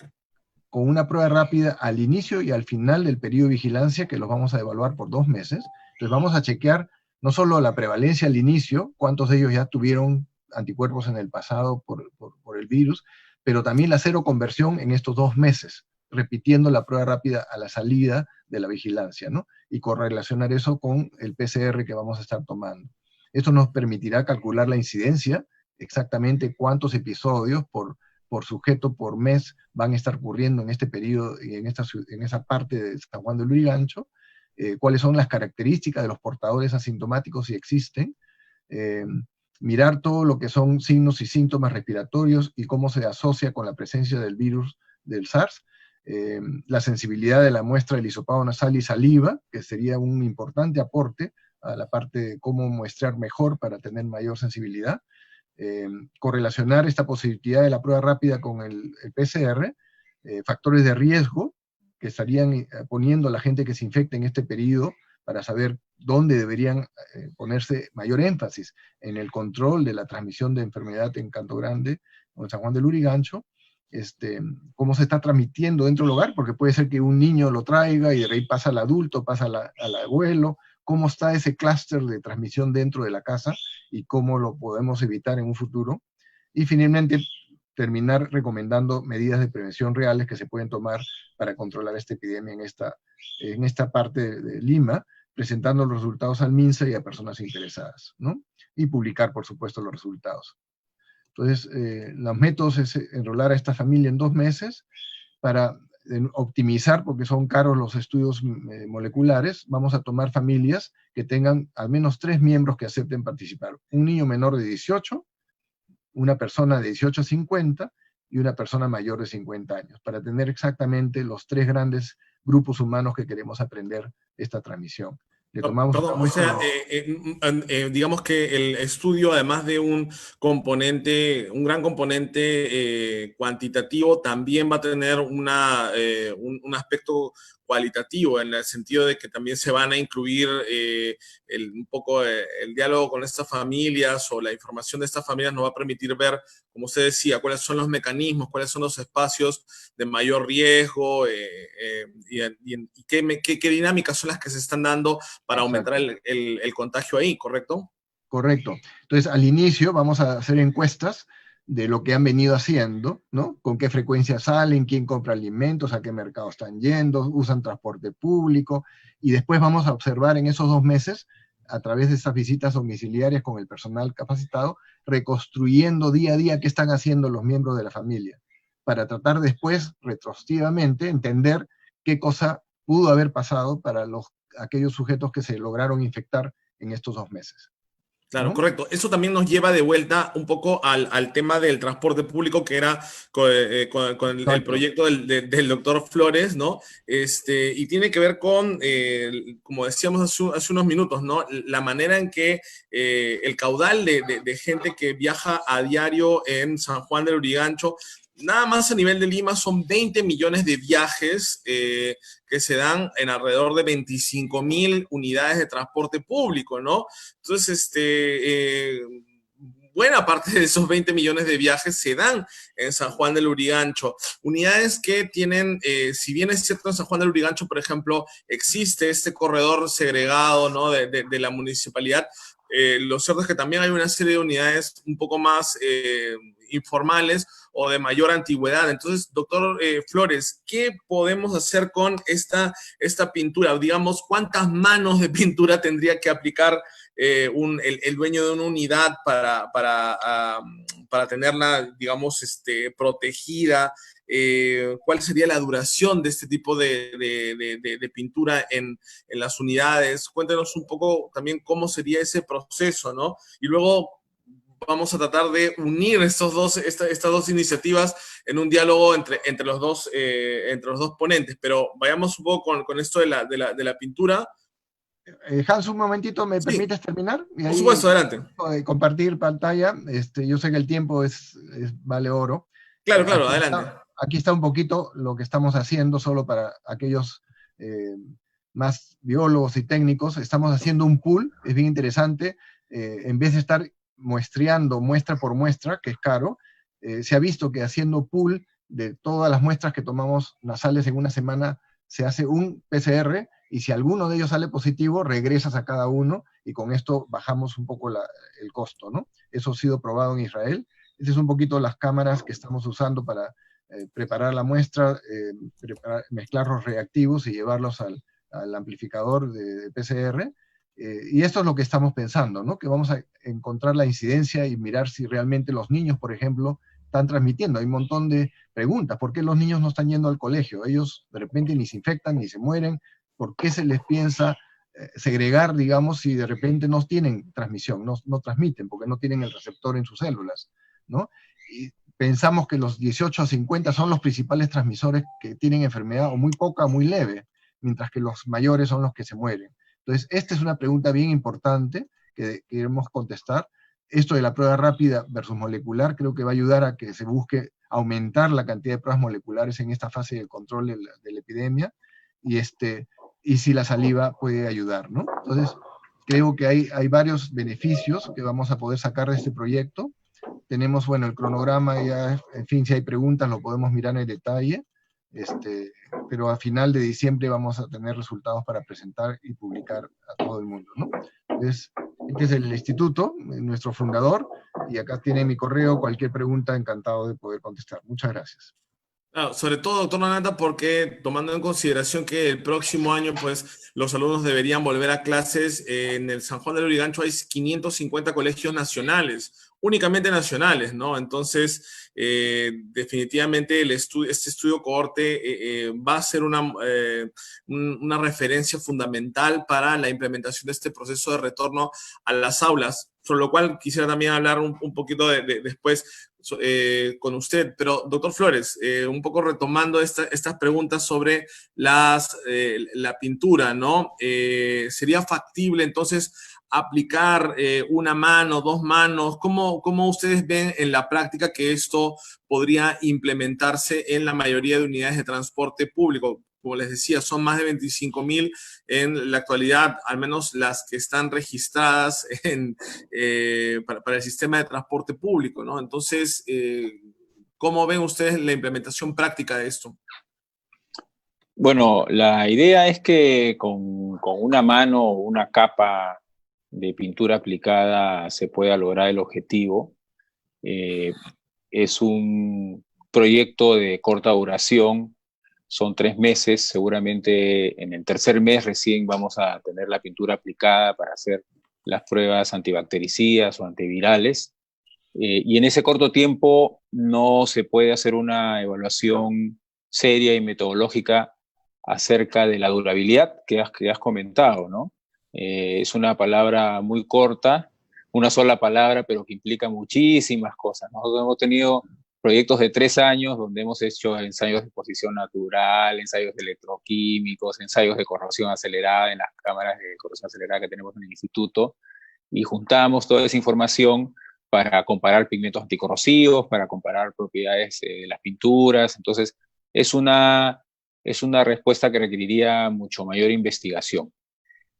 con una prueba rápida al inicio y al final del periodo de vigilancia, que los vamos a evaluar por 2 meses. Entonces vamos a chequear no solo la prevalencia al inicio, cuántos de ellos ya tuvieron anticuerpos en el pasado por el virus, pero también la seroconversión en estos 2 meses, repitiendo la prueba rápida a la salida de la vigilancia, ¿no? Y correlacionar eso con el PCR que vamos a estar tomando. Esto nos permitirá calcular la incidencia, exactamente cuántos episodios por sujeto por mes van a estar ocurriendo en este periodo y en esa parte de San Juan de Lurigancho, cuáles son las características de los portadores asintomáticos si existen, mirar todo lo que son signos y síntomas respiratorios y cómo se asocia con la presencia del virus del SARS, la sensibilidad de la muestra del hisopado nasal y saliva, que sería un importante aporte a la parte de cómo muestrear mejor para tener mayor sensibilidad, correlacionar esta positividad de la prueba rápida con el PCR, factores de riesgo que estarían poniendo a la gente que se infecte en este periodo para saber dónde deberían ponerse mayor énfasis en el control de la transmisión de enfermedad en Canto Grande o en San Juan de Lurigancho, cómo se está transmitiendo dentro del hogar, porque puede ser que un niño lo traiga y de ahí pasa al adulto, pasa al abuelo, cómo está ese clúster de transmisión dentro de la casa y cómo lo podemos evitar en un futuro. Y finalmente, terminar recomendando medidas de prevención reales que se pueden tomar para controlar esta epidemia en esta parte de Lima, presentando los resultados al MINSA y a personas interesadas, ¿no? Y publicar, por supuesto, los resultados. Entonces, los métodos es enrolar a esta familia en 2 meses para optimizar, porque son caros los estudios moleculares. Vamos a tomar familias que tengan al menos 3 miembros que acepten participar. Un niño menor de 18, una persona de 18 a 50 y una persona mayor de 50 años, para tener exactamente los 3 grandes grupos humanos que queremos aprender esta transmisión. Le tomamos Perdón, o sea, digamos que el estudio, además de un gran componente cuantitativo, también va a tener un aspecto cualitativo, en el sentido de que también se van a incluir un poco el diálogo con estas familias, o la información de estas familias nos va a permitir ver, como usted decía, cuáles son los mecanismos, cuáles son los espacios de mayor riesgo, y qué dinámicas son las que se están dando para aumentar el contagio ahí, ¿correcto? Correcto. Entonces, al inicio vamos a hacer encuestas de lo que han venido haciendo, ¿no? Con qué frecuencia salen, quién compra alimentos, a qué mercado están yendo, usan transporte público, y después vamos a observar en esos 2 meses, a través de esas visitas domiciliarias con el personal capacitado, reconstruyendo día a día qué están haciendo los miembros de la familia, para tratar después, retrospectivamente, entender qué cosa pudo haber pasado para aquellos sujetos que se lograron infectar en estos 2 meses. Claro, ¿no? Correcto. Eso también nos lleva de vuelta un poco al tema del transporte público, que era con el proyecto del doctor Flores, ¿no? Y tiene que ver con, como decíamos hace unos minutos, ¿no? La manera en que el caudal de gente que viaja a diario en San Juan de Lurigancho nada más a nivel de Lima son 20 millones de viajes que se dan en alrededor de 25.000 unidades de transporte público, ¿no? Entonces, buena parte de esos 20 millones de viajes se dan en San Juan del Lurigancho. Unidades que tienen, si bien es cierto en San Juan del Lurigancho, por ejemplo, existe este corredor segregado, ¿no? de la municipalidad, lo cierto es que también hay una serie de unidades un poco más informales o de mayor antigüedad. Entonces, doctor Flores, ¿qué podemos hacer con esta pintura? Digamos, ¿cuántas manos de pintura tendría que aplicar el dueño de una unidad para tenerla, digamos, protegida? ¿Cuál sería la duración de este tipo de pintura en las unidades? Cuéntenos un poco también cómo sería ese proceso, ¿no? Y luego vamos a tratar de unir estas dos iniciativas en un diálogo entre los dos ponentes, pero vayamos un poco con esto de la pintura. Hans, un momentito, ¿me Sí, permites terminar? Y por ahí supuesto, adelante. compartir pantalla. Yo sé que el tiempo vale oro. Claro, claro, adelante. Aquí está un poquito lo que estamos haciendo, solo para aquellos más biólogos y técnicos. Estamos haciendo un pool, es bien interesante. En vez de estar muestreando muestra por muestra, que es caro, se ha visto que haciendo pool de todas las muestras que tomamos nasales en una semana, se hace un PCR, y si alguno de ellos sale positivo, regresas a cada uno, y con esto bajamos un poco el costo, ¿no? Eso ha sido probado en Israel. Estas son un poquito las cámaras que estamos usando para preparar la muestra, mezclar los reactivos y llevarlos al amplificador de PCR. Y esto es lo que estamos pensando, ¿no? Que vamos a encontrar la incidencia y mirar si realmente los niños, por ejemplo, están transmitiendo. Hay un montón de preguntas. ¿Por qué los niños no están yendo al colegio? Ellos de repente ni se infectan ni se mueren. ¿Por qué se les piensa segregar, digamos, si de repente no tienen transmisión, no transmiten, porque no tienen el receptor en sus células, ¿no? Y pensamos que los 18 a 50 son los principales transmisores que tienen enfermedad, o muy poca o muy leve, mientras que los mayores son los que se mueren. Entonces, esta es una pregunta bien importante que queremos contestar. Esto de la prueba rápida versus molecular creo que va a ayudar a que se busque aumentar la cantidad de pruebas moleculares en esta fase del control de la epidemia, y si la saliva puede ayudar, ¿no? Entonces, creo que hay varios beneficios que vamos a poder sacar de este proyecto. Tenemos, bueno, el cronograma, ya, en fin, si hay preguntas lo podemos mirar en detalle, pero a final de diciembre vamos a tener resultados para presentar y publicar a todo el mundo, ¿no? Entonces, este es el instituto, nuestro fundador, y acá tiene mi correo, cualquier pregunta, encantado de poder contestar. Muchas gracias. Claro, sobre todo, doctor Lanata, porque tomando en consideración que el próximo año, pues, los alumnos deberían volver a clases, en el San Juan del Lurigancho hay 550 colegios nacionales, únicamente nacionales, ¿no? Entonces, definitivamente este estudio cohorte va a ser una referencia fundamental para la implementación de este proceso de retorno a las aulas, sobre lo cual quisiera también hablar un poquito después con usted. Pero, doctor Flores, un poco retomando estas preguntas sobre la pintura, ¿no? ¿Sería factible entonces aplicar una mano, dos manos? ¿Cómo ustedes ven en la práctica que esto podría implementarse en la mayoría de unidades de transporte público? Como les decía, son más de 25.000 en la actualidad, al menos las que están registradas para el sistema de transporte público, ¿no? Entonces, ¿cómo ven ustedes la implementación práctica de esto? Bueno, la idea es que con una mano o una capa de pintura aplicada se pueda lograr el objetivo. Es un proyecto de corta duración, son 3 meses, seguramente en el tercer mes recién vamos a tener la pintura aplicada para hacer las pruebas antibactericidas o antivirales. Y en ese corto tiempo no se puede hacer una evaluación seria y metodológica acerca de la durabilidad que has comentado, ¿no? Es una palabra muy corta, una sola palabra, pero que implica muchísimas cosas. Nosotros hemos tenido proyectos de 3 años donde hemos hecho ensayos de exposición natural, ensayos de electroquímicos, ensayos de corrosión acelerada en las cámaras de corrosión acelerada que tenemos en el instituto, y juntamos toda esa información para comparar pigmentos anticorrosivos, para comparar propiedades de las pinturas. Entonces, es una respuesta que requeriría mucho mayor investigación.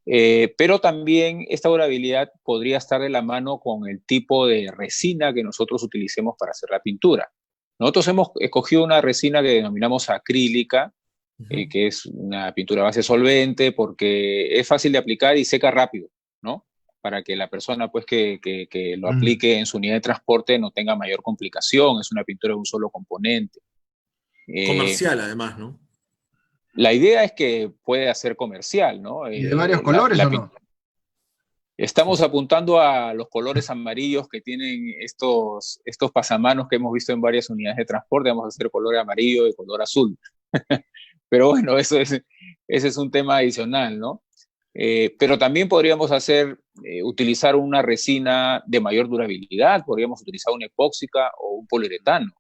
Pero también esta durabilidad podría estar de la mano con el tipo de resina que nosotros utilicemos para hacer la pintura. Nosotros hemos escogido una resina que denominamos acrílica, que es una pintura a base solvente, porque es fácil de aplicar y seca rápido, ¿no? Para que la persona pues, que lo aplique en su unidad de transporte no tenga mayor complicación. Es una pintura de un solo componente. Comercial, además, ¿no? La idea es que puede ser comercial, ¿no? ¿Y de varios colores o no? Estamos apuntando a los colores amarillos que tienen estos pasamanos que hemos visto en varias unidades de transporte. Vamos a hacer color amarillo y color azul. Pero bueno, ese es un tema adicional, ¿no? Pero también podríamos utilizar una resina de mayor durabilidad, podríamos utilizar una epóxica o un poliuretano.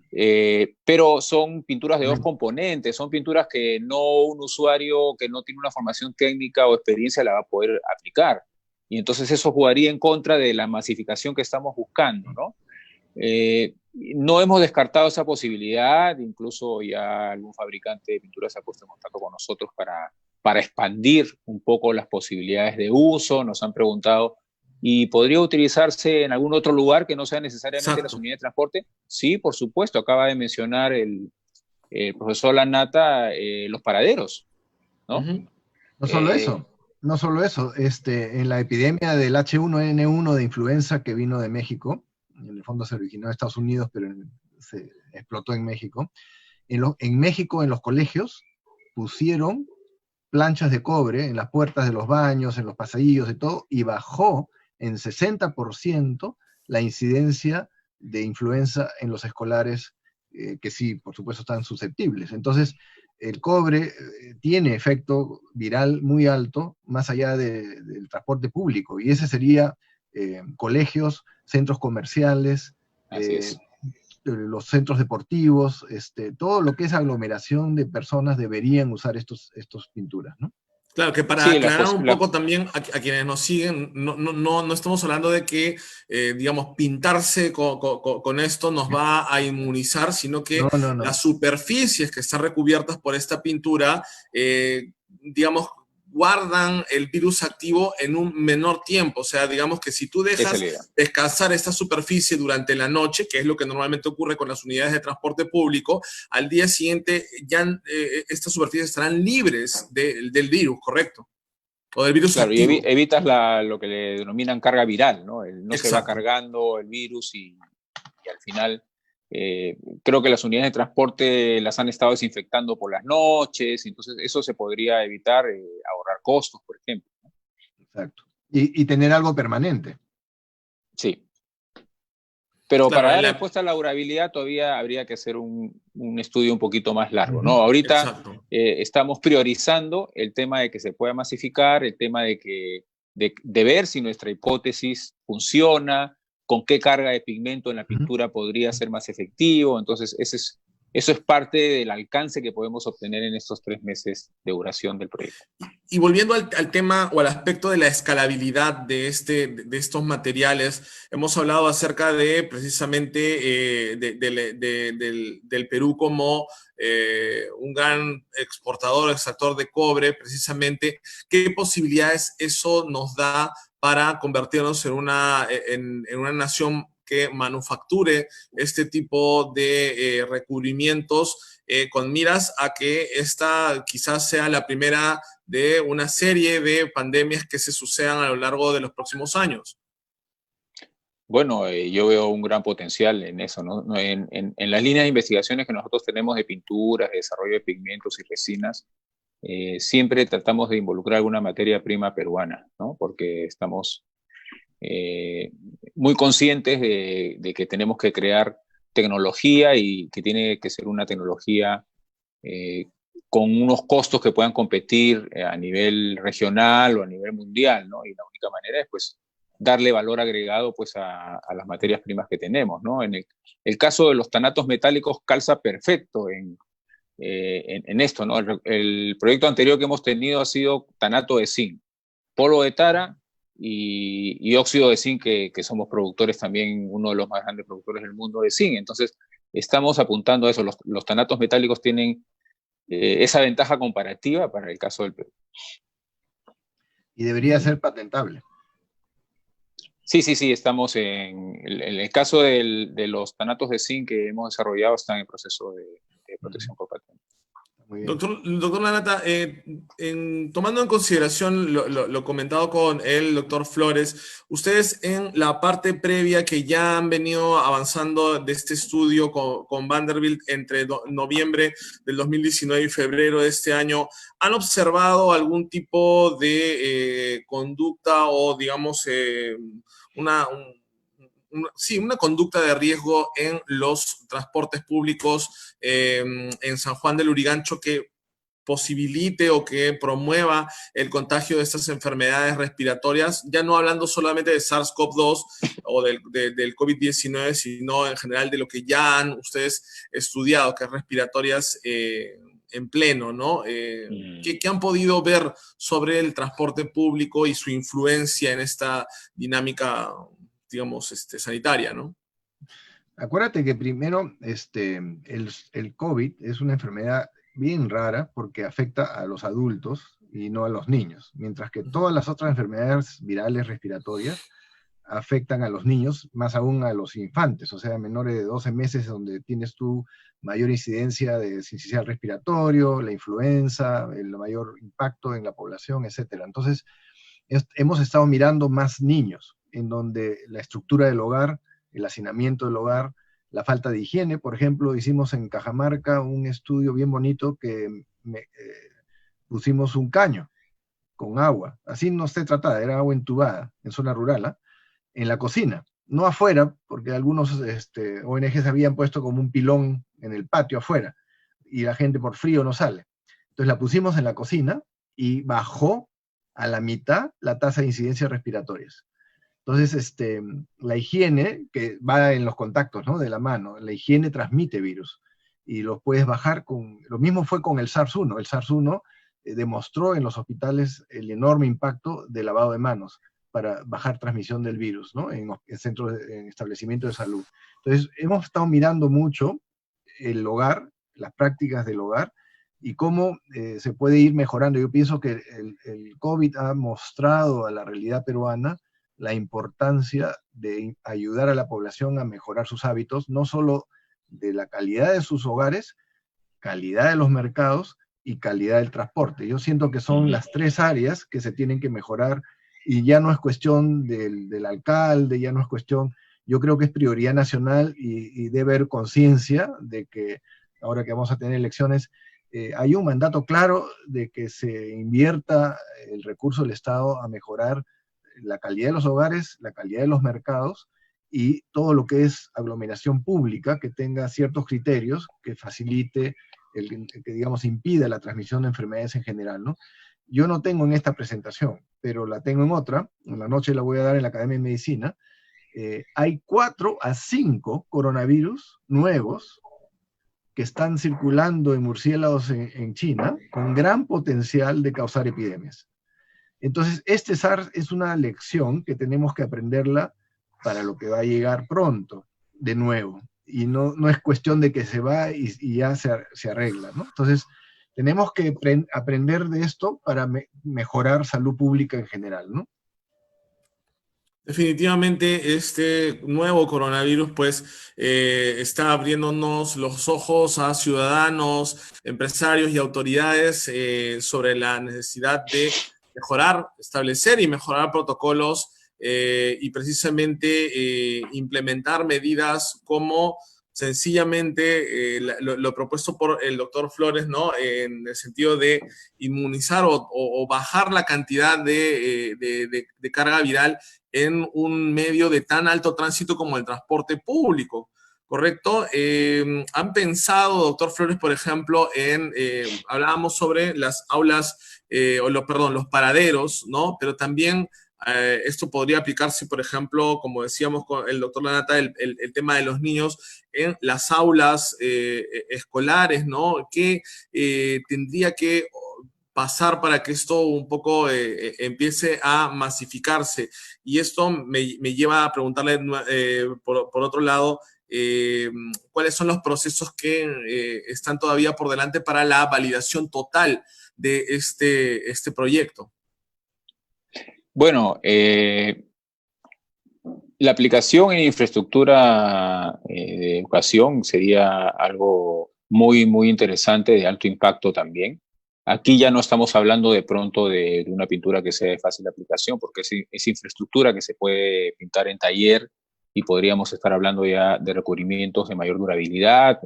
Pero son pinturas de dos componentes, son pinturas que un usuario que no tiene una formación técnica o experiencia la va a poder aplicar. Y entonces eso jugaría en contra de la masificación que estamos buscando, ¿no? No hemos descartado esa posibilidad, incluso ya algún fabricante de pinturas se ha puesto en contacto con nosotros para expandir un poco las posibilidades de uso. Nos han preguntado, ¿y podría utilizarse en algún otro lugar que no sea necesariamente las unidades de transporte? Sí, por supuesto. Acaba de mencionar el profesor Lanata los paraderos, ¿no? No solo eso. No solo eso, en la epidemia del H1N1 de influenza que vino de México, en el fondo se originó en Estados Unidos, pero se explotó en México. En México, en los colegios, pusieron planchas de cobre en las puertas de los baños, en los pasillos y todo, y bajó en 60% la incidencia de influenza en los escolares, que sí, por supuesto, están susceptibles. Entonces, el cobre tiene efecto viral muy alto, más allá del transporte público, y ese sería colegios, centros comerciales, los centros deportivos, todo lo que es aglomeración de personas deberían usar estos pinturas, ¿no? Claro, que para aclarar un poco también a quienes nos siguen, no estamos hablando de que, digamos, pintarse con esto nos va a inmunizar, sino que las superficies que están recubiertas por esta pintura, digamos, guardan el virus activo en un menor tiempo. O sea, digamos que si tú dejas descansar esta superficie durante la noche, que es lo que normalmente ocurre con las unidades de transporte público, al día siguiente ya estas superficies estarán libres del virus, ¿correcto? O del virus activo. Y evitas lo que le denominan carga viral, ¿no? No se va cargando el virus y al final creo que las unidades de transporte las han estado desinfectando por las noches, entonces eso se podría evitar, ahorrar costos, por ejemplo, ¿no? Exacto. Y tener algo permanente. Sí. Pero claro, para dar respuesta a la durabilidad todavía habría que hacer un estudio un poquito más largo, ¿no? Ahorita estamos priorizando el tema de que se pueda masificar, el tema de ver si nuestra hipótesis funciona, con qué carga de pigmento en la pintura podría ser más efectivo. Entonces, eso es parte del alcance que podemos obtener en estos 3 meses de duración del proyecto. Y volviendo al tema o al aspecto de la escalabilidad de estos materiales, hemos hablado acerca de precisamente del Perú como un gran exportador, extractor de cobre, precisamente. ¿Qué posibilidades eso nos da para convertirnos en una nación que manufacture este tipo de recubrimientos con miras a que esta quizás sea la primera de una serie de pandemias que se sucedan a lo largo de los próximos años? Bueno, yo veo un gran potencial en eso, ¿no? En las líneas de investigaciones que nosotros tenemos de pinturas, de desarrollo de pigmentos y resinas, siempre tratamos de involucrar alguna materia prima peruana, ¿no? Porque estamos muy conscientes de que tenemos que crear tecnología y que tiene que ser una tecnología con unos costos que puedan competir a nivel regional o a nivel mundial, ¿no? Y la única manera es, pues, darle valor agregado, pues, a las materias primas que tenemos, ¿no? En el caso de los tanatos metálicos calza perfecto en esto, ¿no? El proyecto anterior que hemos tenido ha sido tanato de zinc, polvo de tara y óxido de zinc, que somos productores también, uno de los más grandes productores del mundo de zinc. Entonces, estamos apuntando a eso. Los tanatos metálicos tienen esa ventaja comparativa para el caso del Perú. Y debería ser patentable. Sí, estamos en el caso de los tanatos de zinc que hemos desarrollado, están en proceso de protección por patente. Doctor Lanata, tomando en consideración lo comentado con el doctor Flores, ustedes en la parte previa que ya han venido avanzando de este estudio con Vanderbilt entre noviembre del 2019 y febrero de este año, ¿han observado algún tipo de conducta o, digamos, una conducta de riesgo en los transportes públicos en San Juan del Lurigancho que posibilite o que promueva el contagio de estas enfermedades respiratorias, ya no hablando solamente de SARS-CoV-2 o del COVID-19, sino en general de lo que ya han ustedes estudiado, que es respiratorias en pleno, ¿no? ¿Qué han podido ver sobre el transporte público y su influencia en esta dinámica, digamos, sanitaria, ¿no? Acuérdate que primero, el COVID es una enfermedad bien rara porque afecta a los adultos y no a los niños, mientras que todas las otras enfermedades virales respiratorias afectan a los niños, más aún a los infantes, o sea, menores de 12 meses, donde tienes tu mayor incidencia de sincicial respiratorio, la influenza, el mayor impacto en la población, etc. Entonces, hemos estado mirando más niños, en donde la estructura del hogar, el hacinamiento del hogar, la falta de higiene. Por ejemplo, hicimos en Cajamarca un estudio bien bonito que pusimos un caño con agua, así no se trataba, era agua entubada, en zona rural, ¿eh? En la cocina, no afuera, porque algunos ONGs habían puesto como un pilón en el patio afuera, y la gente por frío no sale. Entonces la pusimos en la cocina y bajó a la mitad la tasa de incidencias respiratorias. Entonces, la higiene, que va en los contactos, ¿no?, de la mano, la higiene transmite virus y los puedes bajar con... Lo mismo fue con el SARS-1. El SARS-1 demostró en los hospitales el enorme impacto del lavado de manos para bajar transmisión del virus, ¿no?, en centros, en establecimientos de salud. Entonces, hemos estado mirando mucho el hogar, las prácticas del hogar, y cómo se puede ir mejorando. Yo pienso que el COVID ha mostrado a la realidad peruana la importancia de ayudar a la población a mejorar sus hábitos, no solo de la calidad de sus hogares, calidad de los mercados y calidad del transporte. Yo siento que son las tres áreas que se tienen que mejorar, y ya no es cuestión del alcalde, ya no es cuestión, yo creo que es prioridad nacional y debe haber conciencia de que ahora que vamos a tener elecciones, hay un mandato claro de que se invierta el recurso del Estado a mejorar la calidad de los hogares, la calidad de los mercados y todo lo que es aglomeración pública, que tenga ciertos criterios que facilite, que digamos impida la transmisión de enfermedades en general, ¿no? Yo no tengo en esta presentación, pero la tengo en otra, en la noche la voy a dar en la Academia de Medicina. Hay 4 a 5 coronavirus nuevos que están circulando en murciélagos en China, con gran potencial de causar epidemias. Entonces, este SARS es una lección que tenemos que aprenderla para lo que va a llegar pronto, de nuevo. Y no es cuestión de que se va y ya se arregla, ¿no? Entonces, tenemos que aprender de esto para mejorar salud pública en general, ¿no? Definitivamente este nuevo coronavirus pues está abriéndonos los ojos a ciudadanos, empresarios y autoridades sobre la necesidad de mejorar, establecer y mejorar protocolos y precisamente implementar medidas como sencillamente lo propuesto por el doctor Flores, ¿no?, en el sentido de inmunizar o bajar la cantidad de carga viral en un medio de tan alto tránsito como el transporte público, ¿correcto? ¿Han pensado, doctor Flores, por ejemplo, hablábamos sobre las aulas, los paraderos, ¿no? Pero también esto podría aplicarse, por ejemplo, como decíamos con el doctor Lanata, el tema de los niños en las aulas escolares, ¿no? Que tendría que pasar para que esto un poco empiece a masificarse. Y esto me lleva a preguntarle, por otro lado, cuáles son los procesos que están todavía por delante para la validación total de este proyecto. Bueno, la aplicación en infraestructura de educación sería algo muy, muy interesante, de alto impacto también. Aquí ya no estamos hablando de pronto de una pintura que sea de fácil aplicación, porque es infraestructura que se puede pintar en taller y podríamos estar hablando ya de recubrimientos de mayor durabilidad,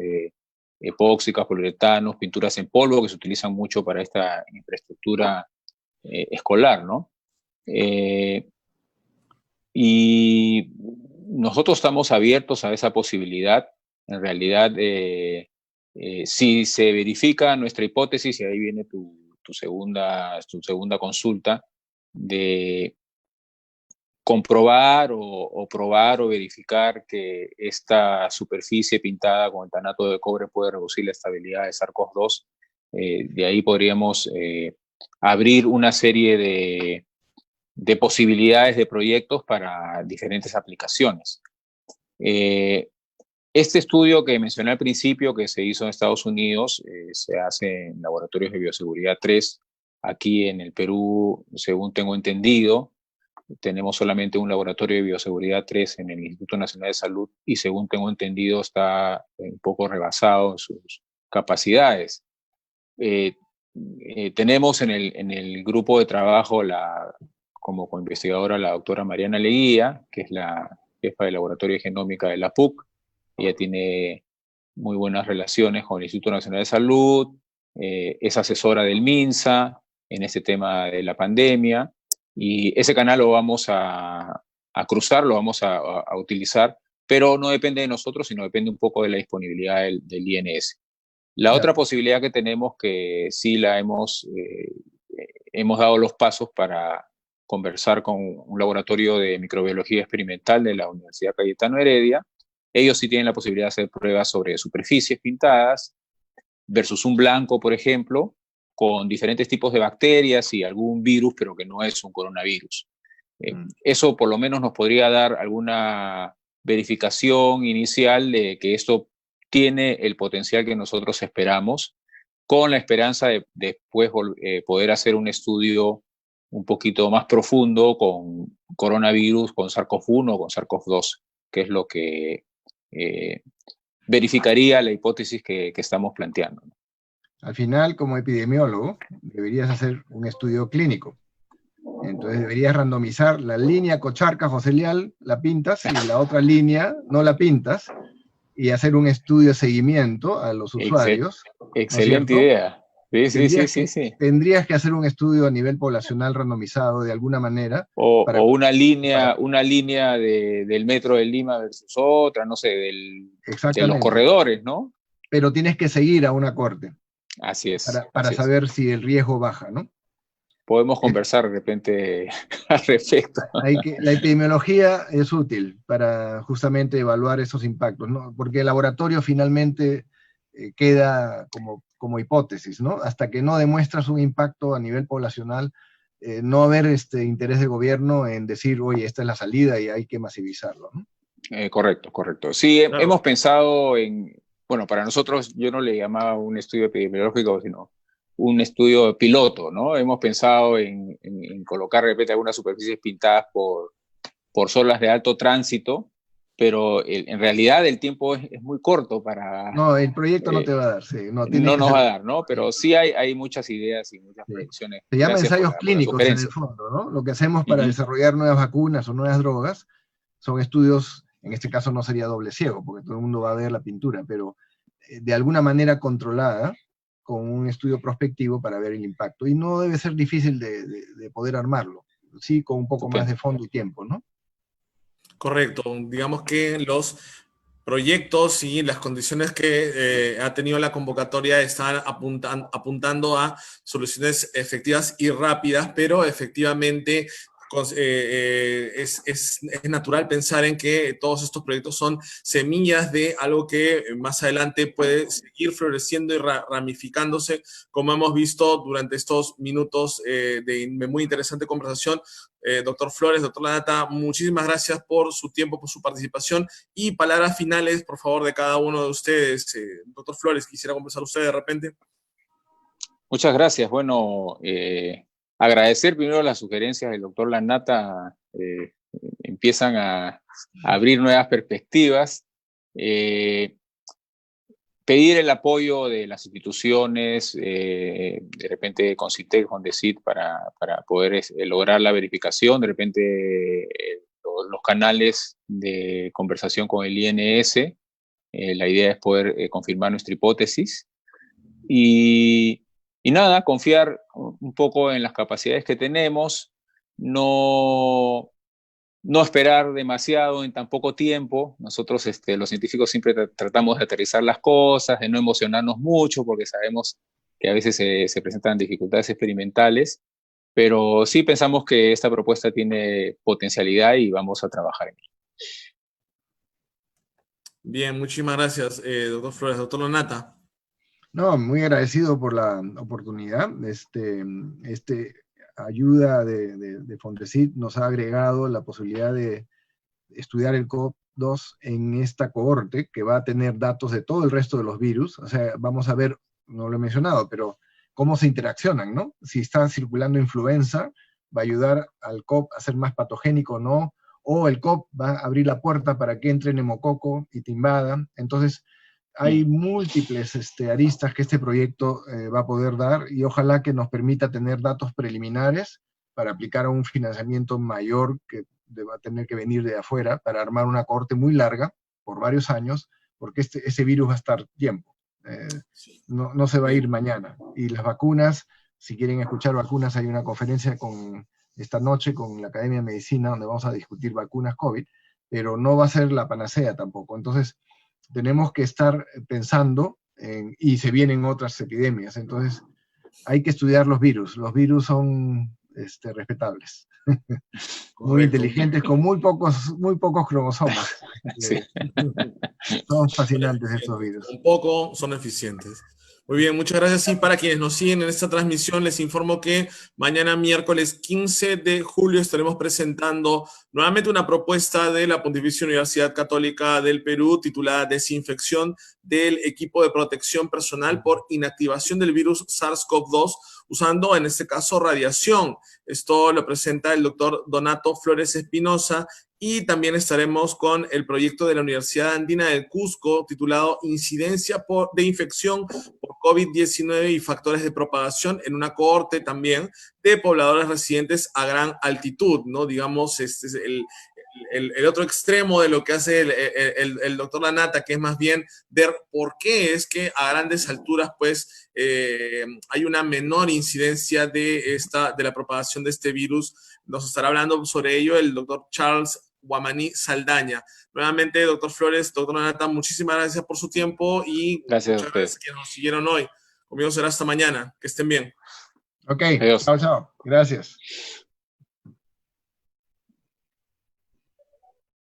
epóxicas, poliuretanos, pinturas en polvo que se utilizan mucho para esta infraestructura escolar, ¿no? Y nosotros estamos abiertos a esa posibilidad. En realidad, si se verifica nuestra hipótesis, y ahí viene tu segunda consulta, de comprobar o probar o verificar que esta superficie pintada con el tanato de cobre puede reducir la estabilidad de SARS-CoV-2, de ahí podríamos abrir una serie de posibilidades de proyectos para diferentes aplicaciones. Este estudio que mencioné al principio, que se hizo en Estados Unidos, se hace en laboratorios de bioseguridad 3. Aquí en el Perú, según tengo entendido, tenemos solamente un laboratorio de bioseguridad 3 en el Instituto Nacional de Salud y, según tengo entendido, está un poco rebasado en sus capacidades. Tenemos en el grupo de trabajo como coinvestigadora la doctora Mariana Leguía, que es la jefa del laboratorio de genómica de la PUC. Ella tiene muy buenas relaciones con el Instituto Nacional de Salud, es asesora del MINSA en este tema de la pandemia, y ese canal lo vamos a cruzar, lo vamos a utilizar, pero no depende de nosotros, sino depende un poco de la disponibilidad del INS. La otra posibilidad que tenemos, que sí la hemos dado los pasos para conversar con un laboratorio de microbiología experimental de la Universidad Cayetano Heredia. Ellos sí tienen la posibilidad de hacer pruebas sobre superficies pintadas versus un blanco, por ejemplo, con diferentes tipos de bacterias y algún virus, pero que no es un coronavirus. Eso por lo menos nos podría dar alguna verificación inicial de que esto tiene el potencial que nosotros esperamos, con la esperanza de después poder hacer un estudio un poquito más profundo con coronavirus, con SARS-CoV-1 o con SARS-CoV-2, que es lo que verificaría la hipótesis que estamos planteando. Al final, como epidemiólogo, deberías hacer un estudio clínico. Entonces deberías randomizar la línea Cocharca-José Leal, la pintas, y la otra línea no la pintas, y hacer un estudio de seguimiento a los usuarios. Excelente idea. Sí. Tendrías que hacer un estudio a nivel poblacional randomizado de alguna manera. O una línea del metro de Lima versus otra, no sé, de los corredores, ¿no? Pero tienes que seguir a una corte. Así es. Para saber si el riesgo baja, ¿no? Podemos conversar de repente al respecto. La epidemiología es útil para justamente evaluar esos impactos, ¿no? Porque el laboratorio finalmente queda como hipótesis, ¿no? Hasta que no demuestras un impacto a nivel poblacional, no haber interés del gobierno en decir, oye, esta es la salida y hay que masivizarlo, ¿no? Correcto. Sí, claro. Hemos pensado bueno, para nosotros yo no le llamaba un estudio epidemiológico, sino un estudio piloto, ¿no? Hemos pensado en colocar de repente algunas superficies pintadas por zonas de alto tránsito, pero en realidad el tiempo es muy corto para... No, el proyecto no te va a dar, sí. No nos va a dar, ¿no? Pero sí hay muchas ideas y muchas proyecciones. Se llama ensayos clínicos en el fondo, ¿no? Lo que hacemos para desarrollar nuevas vacunas o nuevas drogas son estudios, en este caso no sería doble ciego, porque todo el mundo va a ver la pintura, pero de alguna manera controlada, con un estudio prospectivo para ver el impacto. Y no debe ser difícil de poder armarlo, sí, con un poco más de fondo y tiempo, ¿no? Correcto. Digamos que los proyectos y las condiciones que ha tenido la convocatoria están apuntando a soluciones efectivas y rápidas, pero efectivamente es natural pensar en que todos estos proyectos son semillas de algo que más adelante puede seguir floreciendo y ramificándose, como hemos visto durante estos minutos de muy interesante conversación. Doctor Flores, doctor Lanata, muchísimas gracias por su tiempo, por su participación, y palabras finales, por favor, de cada uno de ustedes. Doctor Flores, quisiera conversar usted de repente. Muchas gracias. Bueno, agradecer primero las sugerencias del doctor Lanata, empiezan a abrir nuevas perspectivas. Pedir el apoyo de las instituciones, de repente con CITEC, con DECIT, para poder lograr la verificación, de repente los canales de conversación con el INS. La idea es poder confirmar nuestra hipótesis. Y nada, confiar un poco en las capacidades que tenemos, no esperar demasiado en tan poco tiempo. Nosotros, los científicos, siempre tratamos de aterrizar las cosas, de no emocionarnos mucho, porque sabemos que a veces se presentan dificultades experimentales, pero sí pensamos que esta propuesta tiene potencialidad y vamos a trabajar en ella. Bien, muchísimas gracias, doctor Flores. Doctor Lanata. No, muy agradecido por la oportunidad. Ayuda de Fondesit nos ha agregado la posibilidad de estudiar el COVID-2 en esta cohorte, que va a tener datos de todo el resto de los virus. O sea, vamos a ver, no lo he mencionado, pero cómo se interaccionan, ¿no? Si está circulando influenza, va a ayudar al COVID a ser más patogénico o no, o el COVID va a abrir la puerta para que entre neumococo y te invada. Entonces, hay múltiples aristas que este proyecto va a poder dar, y ojalá que nos permita tener datos preliminares para aplicar a un financiamiento mayor que va a tener que venir de afuera para armar una cohorte muy larga por varios años, porque ese virus va a estar tiempo. No se va a ir mañana. Y las vacunas, si quieren escuchar vacunas, hay una conferencia esta noche con la Academia de Medicina donde vamos a discutir vacunas COVID, pero no va a ser la panacea tampoco. Entonces, tenemos que estar pensando y se vienen otras epidemias. Entonces, hay que estudiar los virus. Los virus son respetables. Muy inteligentes, con muy pocos cromosomas. Sí. Son fascinantes estos virus. Un poco son eficientes. Muy bien, muchas gracias. Y para quienes nos siguen en esta transmisión, les informo que mañana, miércoles 15 de julio, estaremos presentando nuevamente una propuesta de la Pontificia Universidad Católica del Perú titulada Desinfección del equipo de protección personal por inactivación del virus SARS-CoV-2, usando en este caso radiación. Esto lo presenta el doctor Donato Flores Espinosa. Y también estaremos con el proyecto de la Universidad Andina del Cusco titulado Incidencia de infección por COVID-19 y factores de propagación, en una cohorte también de pobladores residentes a gran altitud, ¿no? Digamos, este es el otro extremo de lo que hace el doctor Lanata, que es más bien ver por qué es que a grandes alturas, pues, hay una menor incidencia de la propagación de este virus. Nos estará hablando sobre ello el doctor Charles Guamaní Saldaña. Nuevamente, doctor Flores, doctor Lanata, muchísimas gracias por su tiempo y gracias muchas gracias a quienes nos siguieron hoy. Conmigo será hasta mañana. Que estén bien. Ok, chao, chao. Gracias.